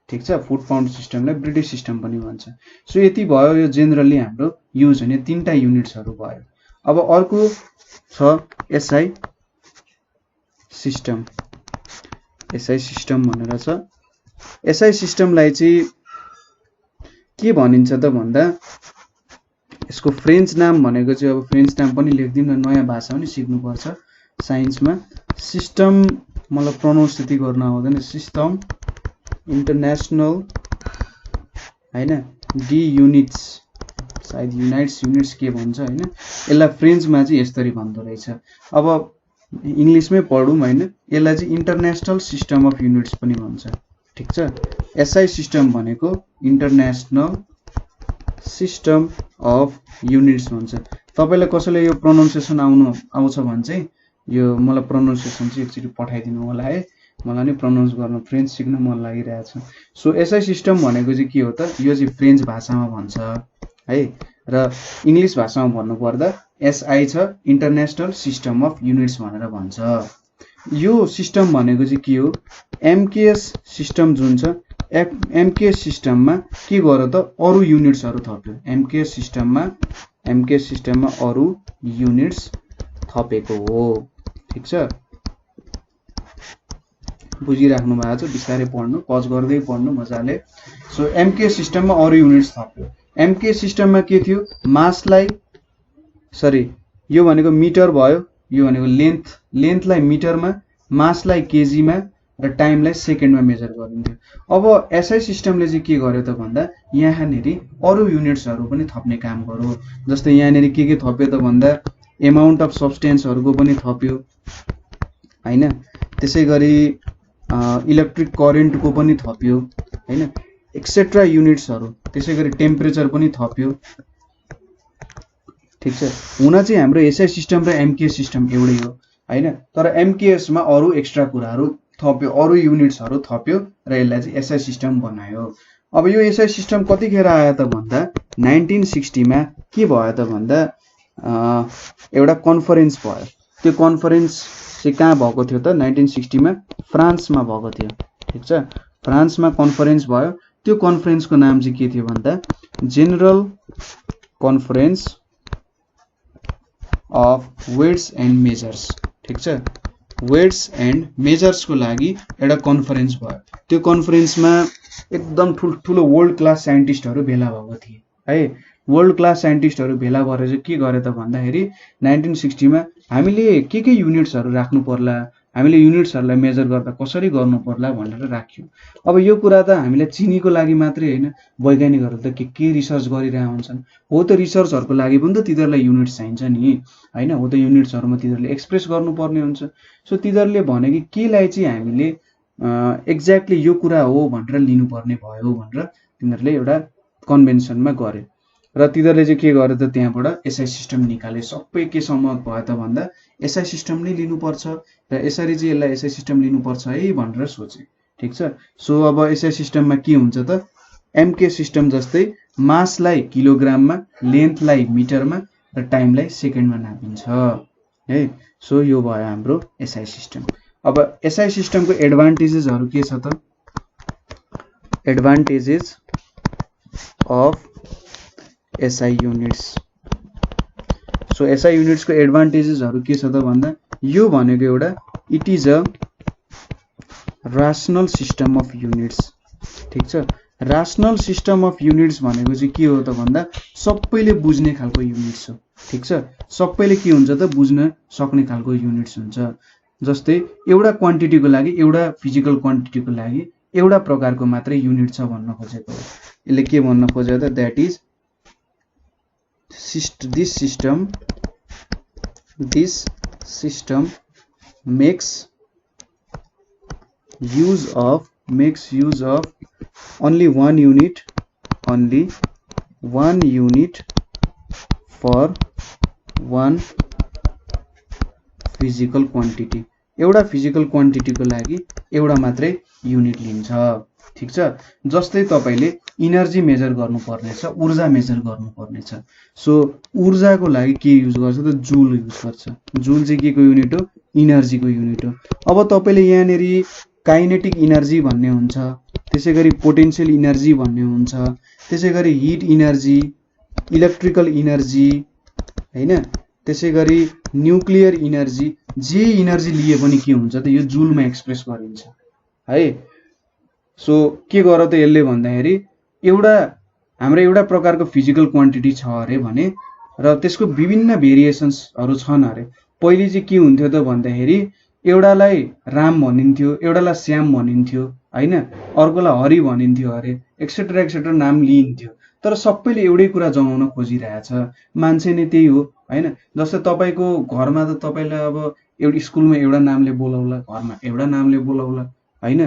ठीक छ। फुट, पाउन्ड सिस्टमलाई ब्रिटिश सिस्टम पनि भन्छ। सो यति भयो, यो जेनरली हाम्रो युज हुने तीनटा युनिट्सहरु भयो। अब अर्को छ एसआई सिस्टम। एसआई सिस्टम भनेर छ। एसआई सिस्टमलाई चाहिँ के भनिन्छ त भन्दा यसको फ्रेन्च नाम भनेको चाहिँ, अब फ्रेन्च नाम पनि लेख्दिउँ न, नयाँ भाषा पनि सिक्नुपर्छ साइन्समा। सिस्टम मलाई प्रोनाउन्स त्यति गर्न आउँदैन, सिस्टम इन्टरनेशनल हैन, डी युनिट्स, सायद युनिट्स के भन्छ हैन। यसलाई फ्रेन्चमा चाहिँ यसरी भन्दो रहेछ। अब इंग्लिशमै पढौँ हैन, यसलाई चाहिँ इन्टरनेशनल सिस्टम अफ युनिट्स पनि भन्छ, ठिक छ। एसआई सिस्टम भनेको इन्टरनेसनल सिस्टम अफ युनिट्स भन्छ। तपाईलाई कसैले यो प्रोनाउन्सिएसन आउँछ भने चाहिँ यो मलाई प्रोनाउन्सिएसन चाहिँ एकचोटि पठाइदिनु होला है, मलाई नि प्रोनाउन्स गर्न फ्रेन्च सिक्न मन लागिरहेछ। सो एसआई सिस्टम भनेको चाहिँ के हो त, यो चाहिँ फ्रेन्च भाषामा भन्छ है, र इङ्ग्लिस भाषामा भन्नुपर्दा एसआई छ इन्टरनेसनल सिस्टम अफ युनिट्स भनेर भन्छ। यो सिस्टम भनेको चाहिँ के हो, एमकेएस सिस्टम जुन छ, एमकेएस सिस्टममा के गर्यो त अरू युनिट्सहरू थप्यो। एमकेएस सिस्टममा अरू युनिट्स थपेको हो। ठिक छ, बुझिराख्नु भएको छ, बिस्तारै पढ्नु, पज गर्दै पढ्नु मजाले। सो एमकेएस सिस्टममा अरू युनिट्स थप्यो। एमकेएस सिस्टममा के थियो, मासलाई यो भनेको मिटर भयो, यो भनेको लेन्थलाई मिटरमा, मासलाई केजीमा र टाइमलाई सेकेन्डमा मेजर गरिन्थ्यो। अब एसआई सिस्टमले चाहिँ के गर्यो त भन्दा यहाँनिर अरू युनिट्सहरू पनि थप्ने काम गर्यो। जस्तै यहाँनिर के थप्यो त भन्दा एमाउन्ट अफ सब्सटेन्सहरूको पनि थप्यो हैन, त्यसै गरी इलेक्ट्रिक करेन्टको पनि थप्यो हैन, एक्सेट्रा युनिट्सहरू, त्यसै गरी टेम्परेचर पनि थप्यो। ठिक छ, हुन चाहिँ हाम्रो एसआई सिस्टम र एमकेएस सिस्टम एउटै हो हैन, तर एमकेएसमा अरू एक्स्ट्रा कुराहरू थप्यो, अरू युनिट्सहरू थप्यो र यसलाई चाहिँ एसआई सिस्टम बनायो। अब यो एसआई सिस्टम कतिखेर आयो त भन्दा 1960 मा के भयो त भन्दा एउटा कन्फरेन्स भयो। त्यो कन्फरेन्स चाहिँ कहाँ भएको थियो त, 1960 मा फ्रान्समा भएको थियो। ठिक छ, फ्रान्समा कन्फरेन्स भयो। त्यो कन्फरेन्सको नाम चाहिँ के थियो भन्दा general conference of weights and measures. ठिक छ, वेट्स एन्ड मेजर्सको लागि एउटा कन्फरेन्स भयो। त्यो कन्फरेन्समा एकदम ठुल्ठुलो वर्ल्ड क्लास साइन्टिस्टहरू भेला भएको थिए है। वर्ल्ड क्लास साइन्टिस्टहरू भेला भएर चाहिँ के गर्यो त भन्दाखेरि 1960 मा हामीले के युनिट्सहरू राख्नु पर्ला, हामीले युनिट्सहरूलाई मेजर गर्दा कसरी गर्नु पर्ला भनेर राख्यो। अब यो कुरा त हामीलाई चिनीको लागि मात्रै होइन, वैज्ञानिकहरू त के रिसर्च गरिरहेका हुन्छन्, हो त रिसर्चहरूको लागि पनि त तिनीहरूलाई युनिट्स चाहिन्छ नि हैन, हो त युनिट्सहरूमा तिनीहरूले एक्सप्रेस गर्नुपर्ने हुन्छ। सो तिनीहरूले भने कि केलाई चाहिँ हामीले एक्ज्याक्टली यो कुरा हो भनेर लिनुपर्ने भयो भनेर तिनीहरूले एउटा कन्भेन्सनमा गरे र तिनीहरूले चाहिँ के गर्यो त त्यहाँबाट एसआई सिस्टम निकाले। सबै के सहमत भयो त भन्दा एसआई सिस्टम नै लिनुपर्छ र यसरी चाहिँ यसलाई एसआई सिस्टम लिनुपर्छ है भनेर सोचे। ठिक छ, सो अब एसआई सिस्टममा के हुन्छ त, एमके सिस्टम जस्तै मासलाई किलोग्राममा, लेन्थलाई मिटरमा र टाइमलाई सेकेन्डमा नापिन्छ है। सो यो भयो हाम्रो एसआई सिस्टम। अब एसआई सिस्टमको एडभान्टेजेसहरू के छ त, advantages of SI units. So SI युनिट्सको एडभान्टेजेसहरू के छ त भन्दा यो भनेको एउटा it is a rational system of units. ठिक छ, रासनल सिस्टम अफ युनिट्स भनेको चाहिँ के हो त भन्दा सबैले बुझ्ने खालको युनिट्स हो। ठिक छ, सबैले के हुन्छ त बुझ्न सक्ने खालको युनिट्स हुन्छ। जस्तै एउटा क्वान्टिटीको लागि, एउटा फिजिकल क्वान्टिटीको लागि एउटा प्रकारको मात्रै युनिट छ भन्न खोजेको हो। यसले के भन्न खोजेको त, that is this system makes use of only one unit for one physical quantity। एउटा फिजिकल क्वान्टिटीको लागि एउटा मात्रै युनिट लिन्छ। ठिक छ, जस्तै तपाईले इनर्जी मेजर गर्नुपर्ने छ, ऊर्जा मेजर गर्नुपर्ने छ। सो ऊर्जाको लागि के युज गर्छ त, जुल युज गर्छ। जुल चाहिँ के को युनिट हो, इनर्जीको युनिट हो। अब तपाईले यहाँनेरि काइनेटिक इनर्जी भन्ने हुन्छ, त्यसै गरी पोटेन्शियल इनर्जी भन्ने हुन्छ, त्यसै गरी हिट इनर्जी, इलेक्ट्रिकल इनर्जी हैन, त्यसै गरी न्युक्लियर इनर्जी, जे इनर्जी लिए पनि के हुन्छ त यो जुलमा एक्सप्रेस गरिन्छ है। सो के गर त यसले भन्दाखेरि हाम्रो एउटा प्रकारको फिजिकल क्वान्टिटी छ अरे भने र त्यसको विभिन्न भेरिएसन्सहरू छन् अरे। पहिले चाहिँ के हुन्थ्यो त भन्दाखेरि एउटालाई राम भनिन्थ्यो, एउटालाई श्याम भनिन्थ्यो हैन, अर्कोलाई हरि भनिन्थ्यो अरे, एक्सेट्रा नाम लिइन्थ्यो। तर सबैले एउटै कुरा जनाउन खोजिरहेछ, मान्छे नै त्यही हो हैन। जस्तै तपाईको घरमा त तपाईलाई अब एउटा स्कुलमा एउटा नामले बोलाउला, घरमा एउटा नामले बोलाउला हैन,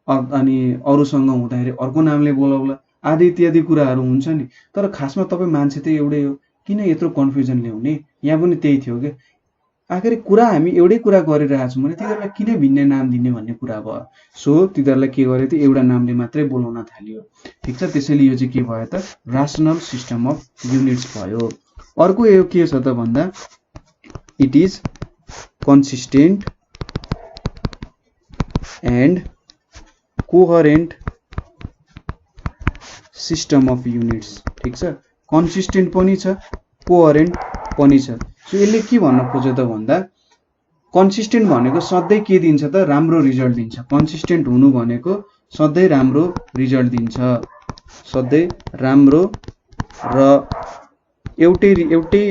अनि अरूसँग हुँदाखेरि अर्को नामले बोलाउला आदि इत्यादि कुराहरू हुन्छ नि। तर खासमा तपाईँ मान्छे त एउटै हो, किन यत्रो कन्फ्युजन ल्याउने? यहाँ पनि त्यही थियो कि आखिर कुरा हामी एउटै कुरा गरिरहेको छौँ भने तिनीहरूलाई किन भिन्न नाम दिने भन्ने कुरा भयो। सो तिनीहरूलाई के गर्यो त एउटा नामले मात्रै बोलाउन थाल्यो। ठिक छ, त्यसैले यो चाहिँ के भयो त रासनल सिस्टम अफ युनिट्स भयो। अर्को यो के छ त भन्दा it is consistent and coherent system of units. ठिक छ, कन्सिस्टेन्ट पनि छ, कोहरेन्ट पनि छ। सो यसले के भन्न खोज्यो त भन्दा कन्सिस्टेन्ट भनेको सधैँ के दिन्छ त राम्रो रिजल्ट दिन्छ। कन्सिस्टेन्ट हुनु भनेको सधैँ राम्रो रिजल्ट दिन्छ, सधैँ राम्रो र एउटै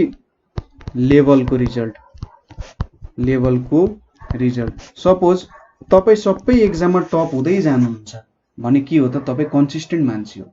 लेभलको रिजल्ट। सपोज तपाईँ सबै एक्जाममा टप हुँदै जानुहुन्छ भने के हो त तपाईँ कन्सिस्टेन्ट मान्छे हो।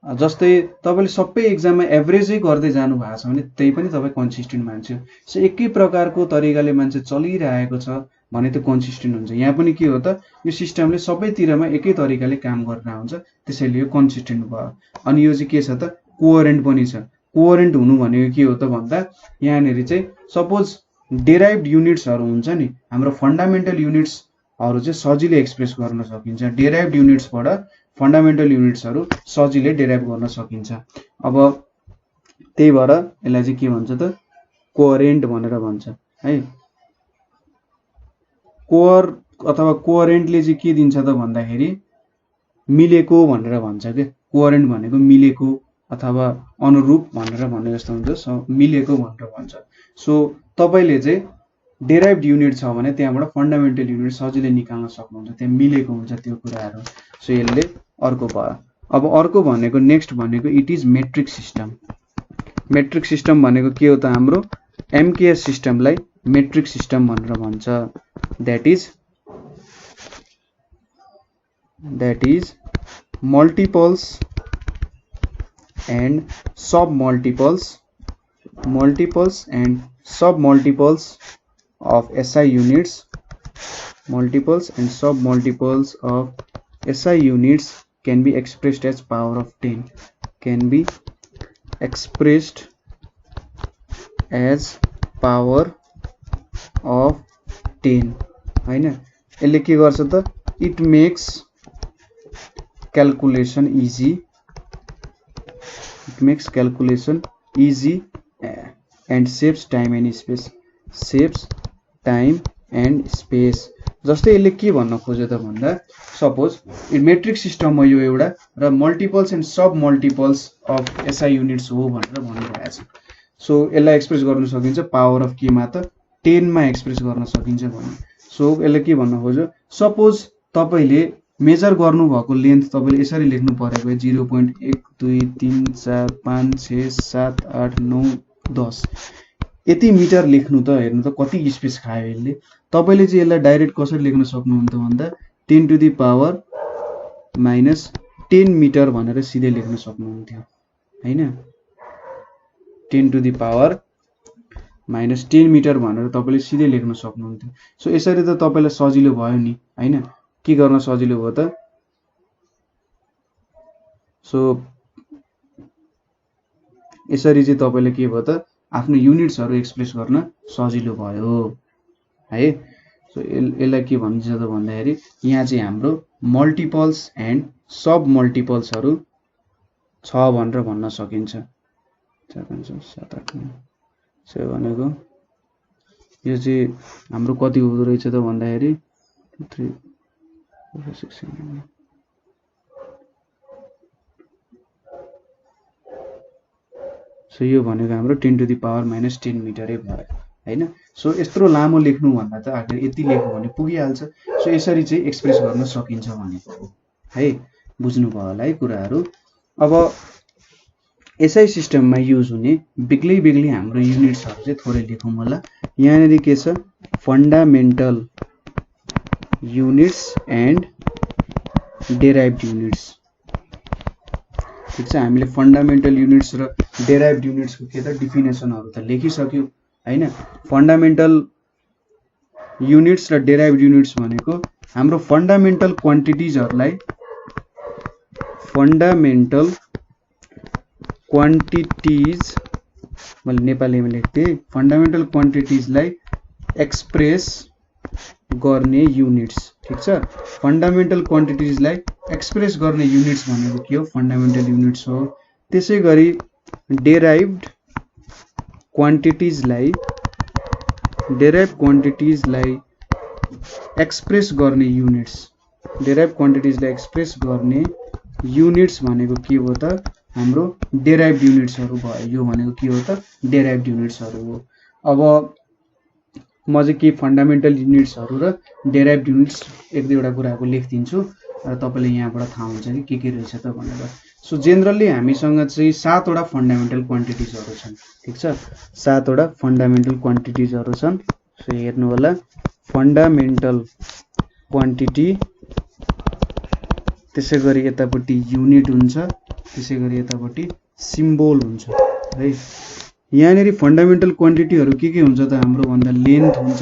जस्तै तपाईँले सबै एक्जाममा एभरेजै गर्दै जानु भएको छ भने त्यही पनि तपाईँ कन्सिस्टेन्ट मान्छे हो। सो एकै प्रकारको तरिकाले मान्छे चलिरहेको छ भने त कन्सिस्टेन्ट हुन्छ। यहाँ पनि के हो त यो सिस्टमले सबैतिरमा एकै तरिकाले काम गरेर हुन्छ, त्यसैले यो कन्सिस्टेन्ट भयो। अनि यो चाहिँ के छ त कोहरेन्ट पनि छ। कोहरेन्ट हुनु भनेको के हो त भन्दा यहाँनिर चाहिँ सपोज डेराइभ्ड युनिट्सहरू हुन्छ नि, हाम्रो फन्डामेन्टल युनिट्सहरू चाहिँ सजिलै एक्सप्रेस गर्न सकिन्छ। डेराइभ्ड युनिट्सबाट फन्डामेन्टल युनिट्सहरू सजिलै डेराइभ गर्न सकिन्छ। अब त्यही भएर यसलाई चाहिँ के भन्छ त कोहरेन्ट भनेर भन्छ है। अथवा कोहरेन्टले चाहिँ के दिन्छ त भन्दाखेरि मिलेको भनेर भन्छ के। कोहरेन्ट भनेको मिलेको अथवा अनुरूप भनेर भने जस्तो हुन्छ, मिलेको भनेर भन्छ। सो तपाईँले चाहिँ डेराइभ्ड युनिट छ भने त्यहाँबाट फन्डामेन्टल युनिट सजिलै निकाल्न सक्नुहुन्छ, त्यहाँ मिलेको हुन्छ त्यो कुराहरू। सो यसले अर्को भयो। अब अर्को भनेको नेक्स्ट भनेको it is metric system. Metric system भनेको के हो त हाम्रो एमकेएस सिस्टमलाई मेट्रिक सिस्टम भनेर भन्छ। That is multiples and sub multiples and sub multiples of SI units, multiples and sub multiples of SI units can be expressed as power of 10, can be expressed as power of 10 हैन। यसले के गर्छ त it makes calculation easy and saves time and space, जस्तै यसले के भन्न खोज्यो त भन्दा सपोज मेट्रिक सिस्टममा यो एउटा र multiples and sub multiples of SI units हो भनेर भनिरहेको छ। सो यसलाई एक्सप्रेस गर्न सकिन्छ पावर अफ केमा त 10 मा एक्सप्रेस गर्न सकिन्छ भने। सो यसले के भन्न खोज्यो सपोज तपाईँले मेजर गर्नुभएको लेन्थ तपाईँले यसरी लेख्नु परेको 0.1 2 3 4 5 6 7 8 9 10 यति मिटर लेख्नु त हेर्नु त कति स्पेस खायो यसले। तपाईले चाहिँ यसलाई डाइरेक्ट कसरी लेख्न सक्नुहुन्छ भन्दा 10 टु द पावर -10 मिटर भनेर सिधै लेख्न सक्नुहुन्थ्यो हैन। 10 टु द पावर -10 मिटर भनेर तपाईले सिधै लेख्न सक्नुहुन्थ्यो। सो यसरी त तपाईलाई सजिलो भयो नि हैन। के गर्न सजिलो भयो त सो यसरी चाहिँ तपाईले के भयो त आफ्नो युनिट्सहरु एक्सप्रेस गर्न सजिलो भयो है। सो यसलाई के भन्छ त भन्दाखेरि यहाँ चाहिँ हाम्रो मल्टिपल्स एन्ड सब मल्टिपल्सहरु छ भनेर भन्न सकिन्छ। 4 5 6 7 8 9 सो भनेको यो चाहिँ हाम्रो कति हुँदो रहेछ त भन्दाखेरि 2 3 4 5 6 7 सो यो भनेको हाम्रो 10 टु द पावर -10 मिटरै भयो हैन। सो यत्रो लामो लेख्नु भन्दा त आखिर यति लेख्नु भने पुगिहाल्छ। सो यसरी चाहिँ एक्सप्रेस गर्न सकिन्छ भनेको है। बुझ्नु भयो होला है कुराहरु। अब एसआई सिस्टममा युज हुने बेग्लै बेग्लै हाम्रो युनिट्सहरु चाहिँ थोरै लेखौं होला। यहाँ नि के छ fundamental units and derived units. ठीक छ, हामीले फन्डामेन्टल युनिट्स र डेराइभ्ड युनिट्स को के त डेफिनेसनहरु त लेखिसक्यौ हैन। फन्डामेन्टल युनिट्स र डेराइभ्ड युनिट्स भनेको हाम्रो फन्डामेन्टल क्वान्टिटिजहरुलाई फन्डामेन्टल क्वान्टिटिज मैले नेपालीमा लेख्थे फन्डामेन्टल क्वान्टिटिजलाई एक्सप्रेस गर्ने युनिट्स ठीक छ फन्डामेन्टल क्वान्टिटिजलाई एक्सप्रेस गर्ने युनिट्स भनेको के हो फन्डामेन्टल युनिट्स हो त्यसैगरी डेराइभ्ड क्वान्टिटिजलाई एक्सप्रेस गर्ने युनिट्स डेराइभ्ड क्वान्टिटिजलाई एक्सप्रेस गर्ने युनिट्स भनेको के हो त हाम्रो डेराइभ्ड युनिट्सहरु भयो यो भनेको के हो त डेराइभ्ड युनिट्सहरु हो अब म चाहिँ के फन्डामेन्टल युनिट्सहरु र डेराइभ्ड युनिट्स एक दुईवटा कुराहरु लेख्दिन्छु र तपाईले यहाँबाट थाहा हुन्छ कि के रहेछ त भनेर सो जेनरली हामीसँग चाहिँ 7 वटा फन्डामेन्टल क्वान्टिटिजहरु छन् ठीक छ 7 वटा फन्डामेन्टल क्वान्टिटिजहरु छन् सो हेर्नु होला फन्डामेन्टल क्वान्टिटी त्यसैगरी यतापट्टि युनिट हुन्छ त्यसैगरी यतापट्टि सिम्बल हुन्छ है यहाँनेरि फन्डामेन्टल क्वान्टिटीहरु के हुन्छ त हाम्रो भन्दा लेन्थ हुन्छ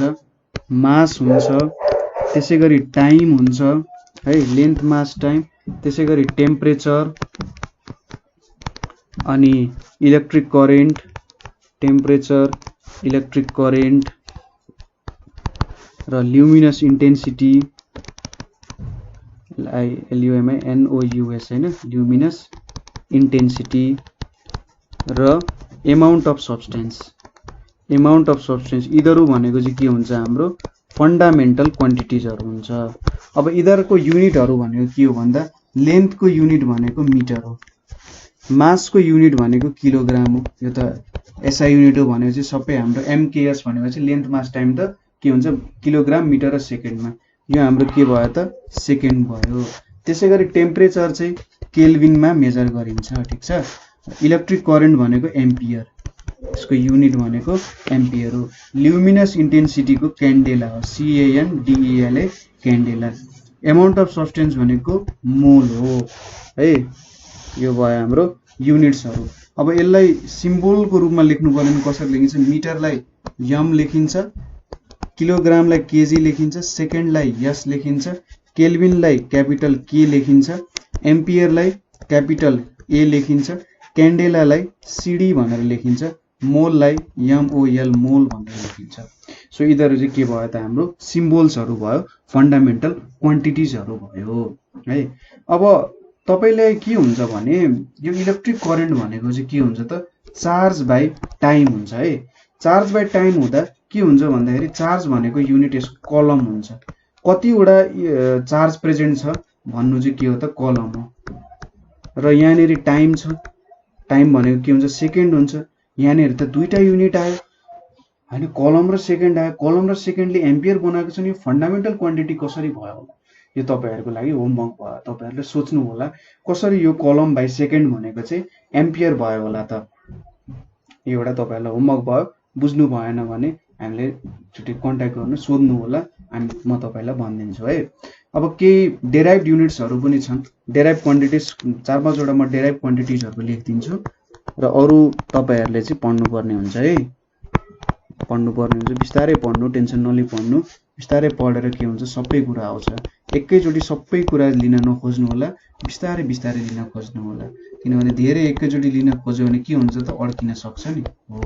मास हुन्छ त्यसैगरी टाइम हुन्छ है लेन्थ मास टाइम त्यसैगरी टेम्परेचर अनि electric current temperature electric current र ल्युमिनस इन्टेन्सिटी LUMINOUS हैन ल्युमिनस इन्टेन्सिटी र अमाउन्ट अफ सब्स्टेन्स यिनीहरु भनेको चाहिँ के हुन्छ हाम्रो फन्डामेन्टल क्वान्टिटिजहरु हुन्छ अब यिनीहरुको युनिटहरु भनेको के हो भन्दा लेन्थको युनिट भनेको मिटर हो मासको युनिट भनेको किलोग्राम हो यो त एसआई युनिट हो भनेको चाहिँ सबै हाम्रो एमकेएस भनेको चाहिँ लेन्थ मास टाइम त के हुन्छ किलोग्राम मिटर र सेकेन्डमा यो हाम्रो के भयो त सेकेन्ड भयो त्यसैगरी टेम्परेचर चाहिँ केल्भिनमा मेजर गरिन्छ ठीक छ इलेक्ट्रिक करेन्ट भनेको एम्पियर यसको युनिट भनेको एम्पियर हो ल्युमिनस इन्टेन्सिटी को क्यान्डेला हो CANDELA क्यान्डेला अमाउन्ट अफ सब्स्टेन्स भनेको मोल हो है यो भयो हाम्रो युनिट्सहरु अब यसलाई सिम्बलको रूपमा लेख्नु पर्ने कसरी लेखिन्छ मिटरलाई यम लेखिन्छ किलोग्रामलाई केजी लेखिन्छ सेकेन्डलाई यस लेखिन्छ केल्भिनलाई क्यापिटल के लेखिन्छ एम्पियरलाई क्यापिटल ए लेखिन्छ क्यान्डेलालाई सिडी भनेर लेखिन्छ मोललाई MOL मोल भनेर लेखिन्छ सो यिनीहरु चाहिँ के भयो त हाम्रो सिम्बल्सहरु भयो फन्डामेन्टल क्वान्टिटिजहरु भयो है अब तपाईलाई के हुन्छ भने यो इलेक्ट्रिक करेन्ट भनेको चाहिँ के हुन्छ त चार्ज बाइ टाइम हुन्छ है चार्ज बाइ टाइम हुँदा के हुन्छ भन्दाखेरि चार्ज भनेको युनिट यसको कलम हुन्छ कतिवटा चार्ज प्रेजेन्ट छ भन्नु चाहिँ के हो त कलम हो र यहाँनेरि टाइम छ टाइम भनेको के हुन्छ सेकेन्ड हुन्छ यहाँनेरि त दुईटा युनिट आयो हैन कलम र सेकेन्ड आयो कलम र सेकेन्डले एम्पियर बनाएको छ नि फन्डामेन्टल क्वान्टिटी कसरी भयो होला यो तपाईहरुको लागि होमवर्क भयो तपाईहरुले सोच्नु होला कसरी यो कलम बाइ सेकेन्ड भनेको चाहिँ एम्पियर भयो होला त यो एउटा तपाईहरुलाई होमवर्क भयो बुझ्नु भएन भने हामीले छिटै कन्ट्याक्ट गर्नु सोध्नु होला अनि म तपाईलाई भनिदिन्छु है अब केही डेराइभ्ड युनिट्सहरु पनि छन् डेराइभ्ड क्वान्टिटिज 4-5 वटा म डेराइभ्ड क्वान्टिटिजहरु लेख्दिन्छु र अरु तपाईहरुले चाहिँ पढ्नु पर्ने हुन्छ है बिस्तारै पढ्नु टेन्सन नलिई पढ्नु बिस्तारै पढेर के हुन्छ सबै कुरा आउँछ एकैचोटी सबै कुरा लिन नखोज्नु होला बिस्तारै बिस्तारै लिन खोज्नु होला किनभने धेरै एकैचोटी लिन खोज्यो भने के हुन्छ त अड्किन सक्छ नि हो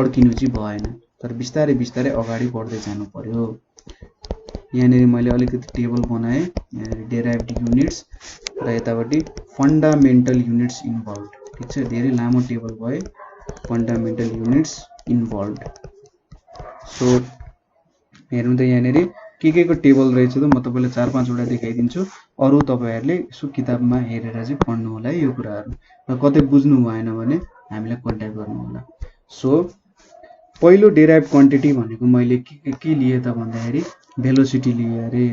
अड्किनु चाहिँ भएन तर बिस्तारै बिस्तारै अगाडि बढ्दै जानु पर्यो यहाँनेरि मैले अलिकति टेबल बनाए यहाँनेरि डेराइभ्ड युनिट्स र यतापट्टि फन्डामेन्टल युनिट्स इन्भल्भड ठीक छ धेरै लामो टेबल भयो फन्डामेन्टल युनिट्स इन्भल्भड सो हेर्नु त यहाँनेरि के को टेबल रहेछ त म तपाईलाई 4-5 वटा देखाइदिन्छु अरु तपाईहरुले यसो किताबमा हेरेर चाहिँ पढ्नु होला है यो कुराहरु र कतै बुझ्नु भएन भने हामीलाई कन्ट्याक्ट गर्नु होला सो पहिलो डेराइभ्ड क्वान्टिटी भनेको मैले के लिए त भन्दाखेरि भेलोसिटी लिए अरे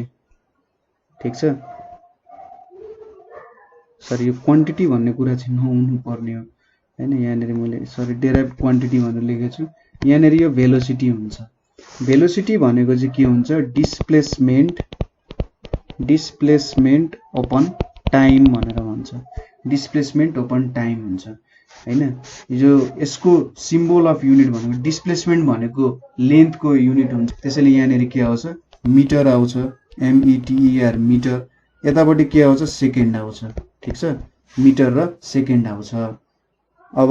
ठीक छ सरी यो क्वान्टिटी भन्ने कुरा चाहिँ नहुनु पर्ने हो हैन यहाँनेरि मैले सरी डेराइभ्ड क्वान्टिटी भनेर लेखेको छु यहाँनेरि यो भेलोसिटी हुन्छ भेलोसिटी भनेको चाहिँ के हुन्छ डिस्प्लेसमेन्ट अपन टाइम भनेर भन्छ डिस्प्लेसमेन्ट अपन टाइम हुन्छ हैन यो यसको सिम्बल अफ युनिट भनेको डिस्प्लेसमेन्ट भनेको लेन्थ को युनिट हुन्छ त्यसैले यहाँनेरि के आउँछ मिटर आउँछ METER मिटर, यतापट्टि के आउँछ सेकेन्ड आउँछ, ठिक छ, मिटर र सेकेन्ड आउँछ। अब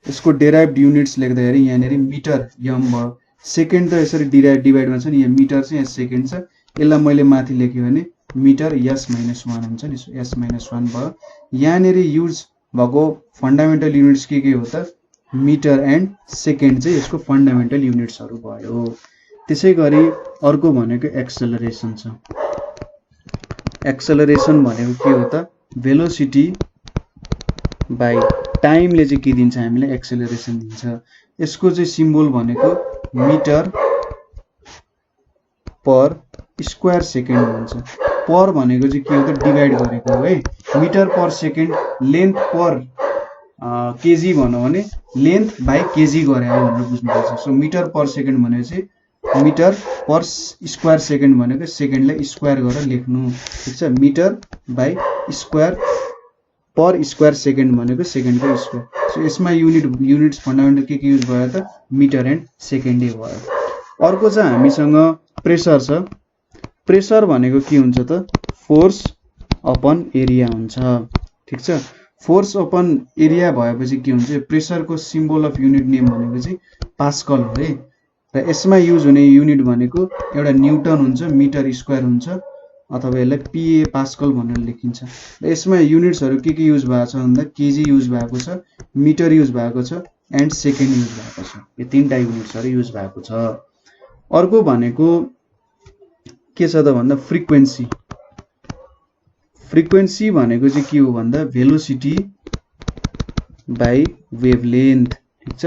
यसको डेराइभ्ड युनिट्स लेख्दाखेरि यहाँनिर मिटर यम भयो, सेकेन्ड त यसरी डिभाइडमा छ नि, यहाँ मिटर छ यहाँ सेकेन्ड छ, यसलाई मैले माथि लेख्यो भने मिटर S-1 हुन्छ नि, S-1 भयो। यहाँनिर युज भएको फन्डामेन्टल युनिट्स के हो त, मिटर एन्ड सेकेन्ड चाहिँ यसको फन्डामेन्टल युनिट्सहरू भयो। त्यसै गरी अर्को भनेको एक्सेलरेसन छ। एक्सेलरेसन भनेको के हो त, भेलोसिटी बाई टाइमले चाहिँ के दिन्छ हामीलाई, एक्सेलरेसन दिन्छ। यसको चाहिँ सिम्बल भनेको मिटर पर स्क्वायर सेकेन्ड हुन्छ। पर भनेको चाहिँ के हो त, डिभाइड गरेको हो है, metre per second length per KG भनौँ भने लेन्थ बाई केजी गरे हो भनेर बुझ्नुपर्छ। सो मिटर पर सेकेन्ड भनेपछि मिटर पर स्क्वायर सेकेन्ड भनेको सेकेन्डलाई स्क्वायर गरेर लेख्नु, ठिक छ, metre by square per square second भनेको सेकेन्डको स्क्वायर। सो यसमा युनिट्स फन्डामेन्टल के युज भयो त, मिटर एन्ड सेकेन्डै भयो। अर्को चाहिँ हामीसँग प्रेसर छ। प्रेसर भनेको के हुन्छ त, फोर्स अपन एरिया हुन्छ, ठिक छ। फोर्स अपन एरिया भएपछि के हुन्छ, प्रेसरको सिम्बल अफ युनिट नेम भनेको चाहिँ पास्कल हो है, र यसमा युज हुने युनिट भनेको एउटा न्युटन हुन्छ, मिटर स्क्वायर हुन्छ, अथवा यसलाई PA पास्कल भनेर लेखिन्छ। र यसमा युनिट्सहरू के युज भएको छ भन्दा केजी युज भएको छ, मिटर युज भएको छ एन्ड सेकेन्ड युज भएको छ। यो तीनटा युनिट्सहरू युज भएको छ। अर्को भनेको के छ त भन्दा फ्रिक्वेन्सी। फ्रिक्वेन्सी भनेको चाहिँ के हो भन्दा भेलोसिटी बाई वेभलेन्थ, ठिक छ,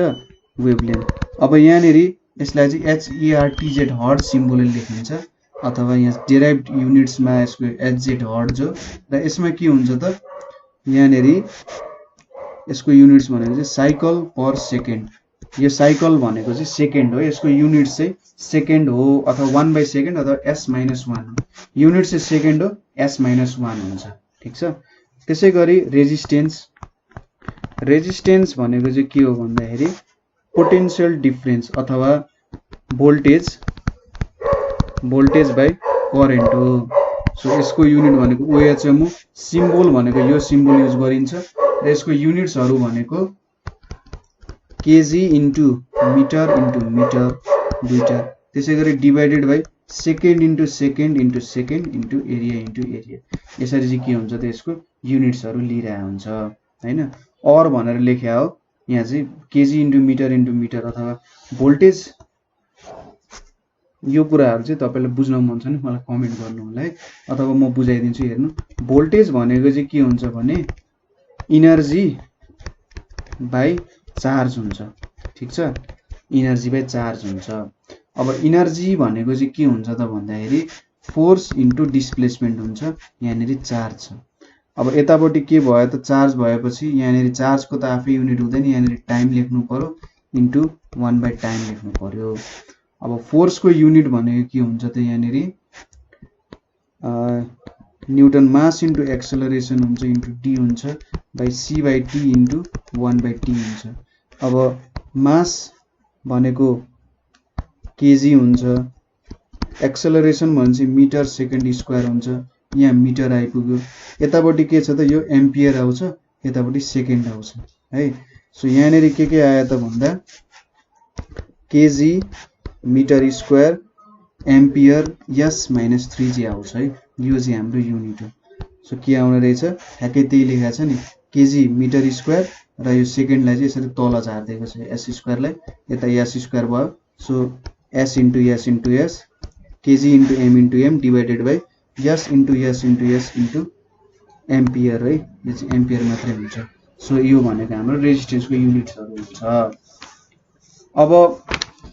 वेभलेन्थ। अब यहाँनिर यसलाई चाहिँ HERTZ हर्ट सिम्बलले लेखिन्छ, अथवा यहाँ डेराइभ्ड युनिट्समा यसको HZ हर्ट जो, र यसमा के हुन्छ त, यहाँनिर यसको युनिट्स भनेको चाहिँ साइकल पर सेकेन्ड। यो साइकल भनेको चाहिँ सेकेन्ड हो, यसको युनिट्स चाहिँ सेकेन्ड हो, अथवा 1/2 अथवा S-1 हो। युनिट चाहिँ सेकेन्ड हो, S-1 हुन्छ, ठिक छ। त्यसै गरी रेजिस्टेन्स। रेजिस्टेन्स भनेको चाहिँ के हो भन्दाखेरि पोटेन्सियल डिफरेन्स अथवा भोल्टेज बाई करेन्ट हो। सो यसको युनिट भनेको OHM, सिम्बल भनेको यो सिम्बल युज गरिन्छ, र यसको युनिट्सहरू भनेको केजी इन्टु मिटर दुईटा, त्यसै गरी divided by second into second into area. यसरी चाहिँ के हुन्छ त, यसको युनिट्सहरू लिइरहेको हुन्छ हैन। अर भनेर लेख्या हो, यहाँ चाहिँ केजी इन्टु मिटर अथवा भोल्टेज। यो कुराहरू चाहिँ तपाईलाई बुझ्न मन छ नि मलाई कमेन्ट गर्नु होला है, अथवा म बुझाइदिन्छु। हेर्नु, भोल्टेज भनेको चाहिँ के हुन्छ भने इनर्जी बाई चार्ज हुन्छ, ठिक छ, इनर्जी बाई चार्ज हुन्छ। अब इनर्जी भनेको चाहिँ के हुन्छ त भन्दाखेरि फोर्स इन्टु डिस्प्लेसमेन्ट हुन्छ, यहाँनिर चार्ज छ। अब यतापट्टि के भयो त, चार्ज भएपछि यहाँनिर चार्जको त आफै युनिट हुँदैन, यहाँनिर टाइम लेख्नु पर्यो इन्टु 1/टाइम लेख्नु पर्यो। अब फोर्सको युनिट भनेको के हुन्छ त, यहाँनिर न्युटन मास इन्टु एक्सेलरेसन हुन्छ इन्टु D हुन्छ बाई C/T इन्टु 1/T हुन्छ। अब मास भनेको केजी हुन्छ, एक्सेलरेसन भनेपछि मिटर सेकेन्ड स्क्वायर हुन्छ, यहाँ मिटर आइपुग्यो। यतापट्टि के छ त, यो एम्पियर आउँछ, यतापट्टि सेकेन्ड आउँछ है। सो यहाँनिर के आयो त भन्दा KG metre square ampere S-3 चाहिँ आउँछ है, यो चाहिँ हाम्रो युनिट हो। सो के आउने रहेछ, ठ्याक्कै त्यही लेखेको छ नि, केजी मिटर स्क्वायर, र यो सेकेन्डलाई चाहिँ यसरी तल झार्दिएको छ, S स्क्वायरलाई यता S स्क्वायर भयो। So S into S KG into M divided by S into S into ampere है, यो चाहिँ एम्पियर मात्रै हुन्छ। सो यो भनेको हाम्रो रेजिस्टेन्सको युनिट्सहरू हुन्छ। अब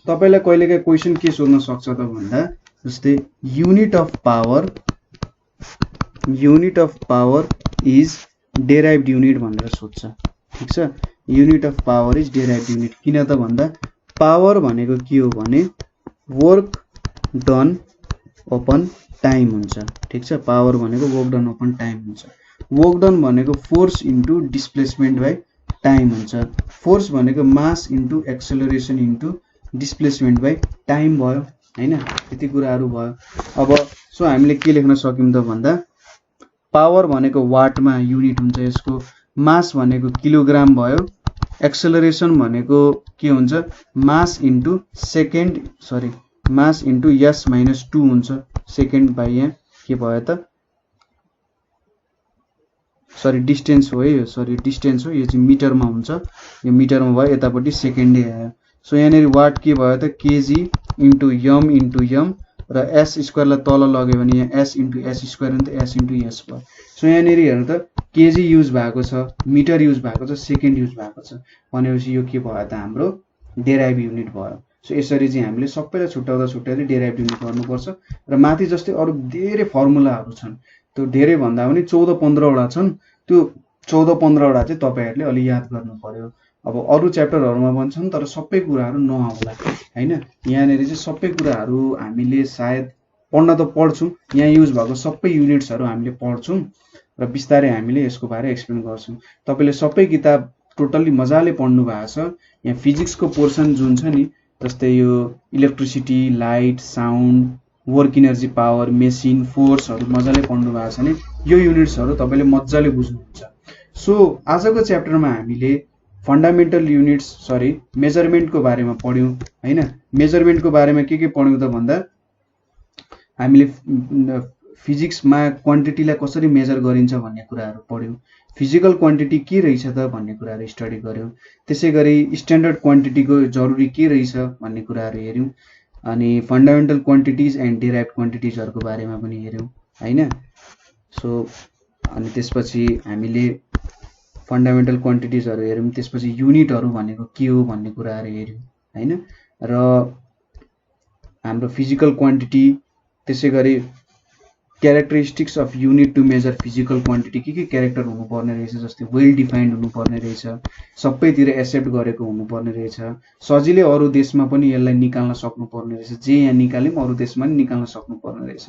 तपाईलाई कहिलेकाहीँ क्वेसन के सोध्न सक्छ त भन्दा, जस्तै unit of power is derived unit भनेर सोध्छ, ठिक छ। Unit of power is derived unit, किन त भन्दा पावर भनेको के हो भने वर्क डन अपन टाइम हुन्छ, ठिक छ। पावर भनेको वर्क डन अपन टाइम हुन्छ। वर्क डन भनेको force into displacement by time हुन्छ। फोर्स भनेको मास into acceleration into displacement by time भयो, हैन। यति कुराहरू भयो। अब सो हामीले के लेख्न सक्यौं त भन्दा पावर भनेको वाटमा युनिट हुन्छ यसको, मास भनेको किलोग्राम भयो, एक्सेलरेसन भनेको के हुन्छ मास इन्टु सेकेन्ड सरी मास इन्टु s - 2 हुन्छ सेकेन्ड बाइ यहाँ के भयो त सरी डिस्टेन्स हो है यो, सरी डिस्टेन्स हो, यो चाहिँ मिटरमा हुन्छ, यो मिटरमा भयो, यतापट्टि सेकेन्डै आयो। सो यहाँनिर वाट के भयो त केजी इन्टु यम र एस स्क्वायरलाई तल लग्यो भने यहाँ एस इन्टु एस स्क्वायर हुन्छ, एस इन्टु एस भयो। सो यहाँनिर हेर्नु त केजी युज भएको छ, मिटर युज भएको छ, सेकेन्ड युज भएको छ भनेपछि यो के भयो त हाम्रो डेराइभ युनिट भयो। सो यसरी चाहिँ हामीले सबैलाई छुट्याउँदा छुट्याउँदै डेराइभ युनिट गर्नुपर्छ। र माथि जस्तै अरू धेरै फर्मुलाहरू छन्, त्यो धेरै भन्दा पनि 14-15 वटा छन्, त्यो 14-15 वटा चाहिँ तपाईहरुले अलि याद गर्नु पर्यो। अब अरू च्याप्टरहरुमा पनि छन् तर सबै कुराहरू नआउला हैन। यहाँनेरि चाहिँ सबै कुराहरू हामीले सायद पढ्न त पढ्छौं, यहाँ युज भएको सबै युनिट्सहरू हामीले पढ्छौं र बिस्तारै हामीले यसको बारे एक्सप्लेन गर्छौं। तपाईले सबै किताब टोटली मजाले पढ्नु भएको छ। यहाँ फिजिक्सको पोर्सन जुन छ नि, जस्तै यो electricity, light, sound, work energy, power, machine, फोर्सहरू मजाले पढ्नु भएको छ नि, यो युनिट्सहरू तपाईले मजाले बुझ्नुहुन्छ। सो आजको च्याप्टरमा हामीले फन्डामेन्टल युनिट्स सरी मेजरमेन्टको बारेमा पढ्यौं हैन। मेजरमेन्टको बारेमा के पढ्यौं त भन्दा हामीले फिजिक्समा क्वान्टिटीलाई कसरी मेजर गरिन्छ भन्ने कुराहरू पढ्यौं, फिजिकल क्वान्टिटी के रहेछ त भन्ने कुराहरू स्टडी गर्यौं, त्यसैगरी स्ट्यान्डर्ड क्वान्टिटीको जरुरी के रहेछ भन्ने कुराहरू हेर्यौं, अनि फन्डामेन्टल क्वान्टिटिज एन्ड डेराइभ क्वान्टिटिजहरुको बारेमा पनि हेर्यौं हैन। सो अनि त्यसपछि हामीले फन्डामेन्टल क्वान्टिटिजहरु हेर्यौं, त्यसपछि युनिटहरु भनेको के हो भन्ने कुराहरू हेर्यौं हैन। र हाम्रो फिजिकल क्वान्टिटी, त्यसैगरी characteristics of unit to measure physical quantity के क्यारेक्टर हुनुपर्ने रहेछ, जस्तै वेल डिफाइन्ड हुनुपर्ने रहेछ, सबैतिर एक्सेप्ट गरेको हुनुपर्ने रहेछ, सजिलै अरू देशमा पनि यसलाई निकाल्न सक्नुपर्ने रहेछ, जे यहाँ निकाल्यौं अरू देशमा पनि निकाल्न सक्नुपर्ने रहेछ।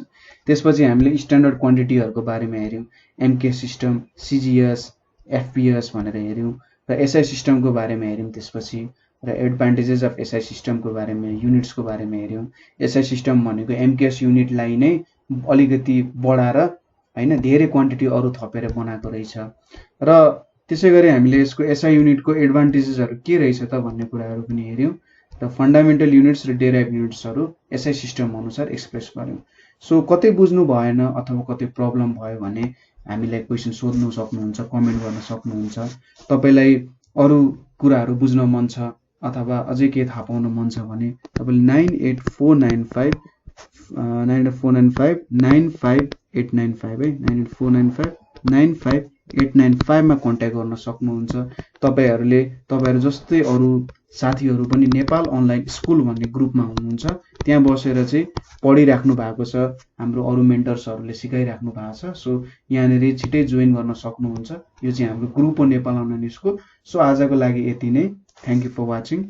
त्यसपछि हामीले स्ट्यान्डर्ड क्वान्टिटीहरुको बारेमा हेर्यौं, एमके सिस्टम, सीजीएस, एफपीएस भनेर हेर्यौं र एसआई सिस्टमको बारेमा हेर्यौं। त्यसपछि र एडभान्टेजेस अफ एसआई सिस्टमको बारेमा, युनिट्सको बारेमा हेर्यौं। एसआई सिस्टम भनेको एमकेएस युनिटलाई नै अलिकति बढाएर हैन धेरै क्वान्टिटी अरू थपेर बनाएको रहेछ। र त्यसैगरी हामीले यसको एसआई युनिटको एडभान्टेजेसहरु के रहेछ त भन्ने कुराहरू पनि हेर्यौं र फन्डामेन्टल युनिट्स र डेराइभ युनिट्सहरु एसआई सिस्टम अनुसार एक्सप्रेस गर्यौं। सो कतै बुझ्नु भएन अथवा कतै प्रब्लम भयो भने हामीलाई क्वेशन सोध्नु सक्नुहुन्छ, कमेन्ट गर्न सक्नुहुन्छ। तपाईलाई अरू कुराहरू बुझ्न मन छ अथवा अझै के थाहा पाउन मन छ भने तपाईले 9849595895 है 9849595895 मा कन्ट्याक्ट गर्न सक्नुहुन्छ। तपाईहरु जस्तै अरू साथीहरु पनि नेपाल अनलाइन स्कुल भन्ने ग्रुपमा हुनुहुन्छ, त्यहाँ बसेर चाहिँ पढिराख्नु भएको छ, हाम्रो अरू मेन्टर्सहरुले सिकाइराख्नु भएको छ। सो यहाँनेरि छिटै जोइन गर्न सक्नुहुन्छ। यो चाहिँ हाम्रो ग्रुप हो नेपाल अनलाइन स्कुल। सो आजको लागि यति नै। Thank you for watching.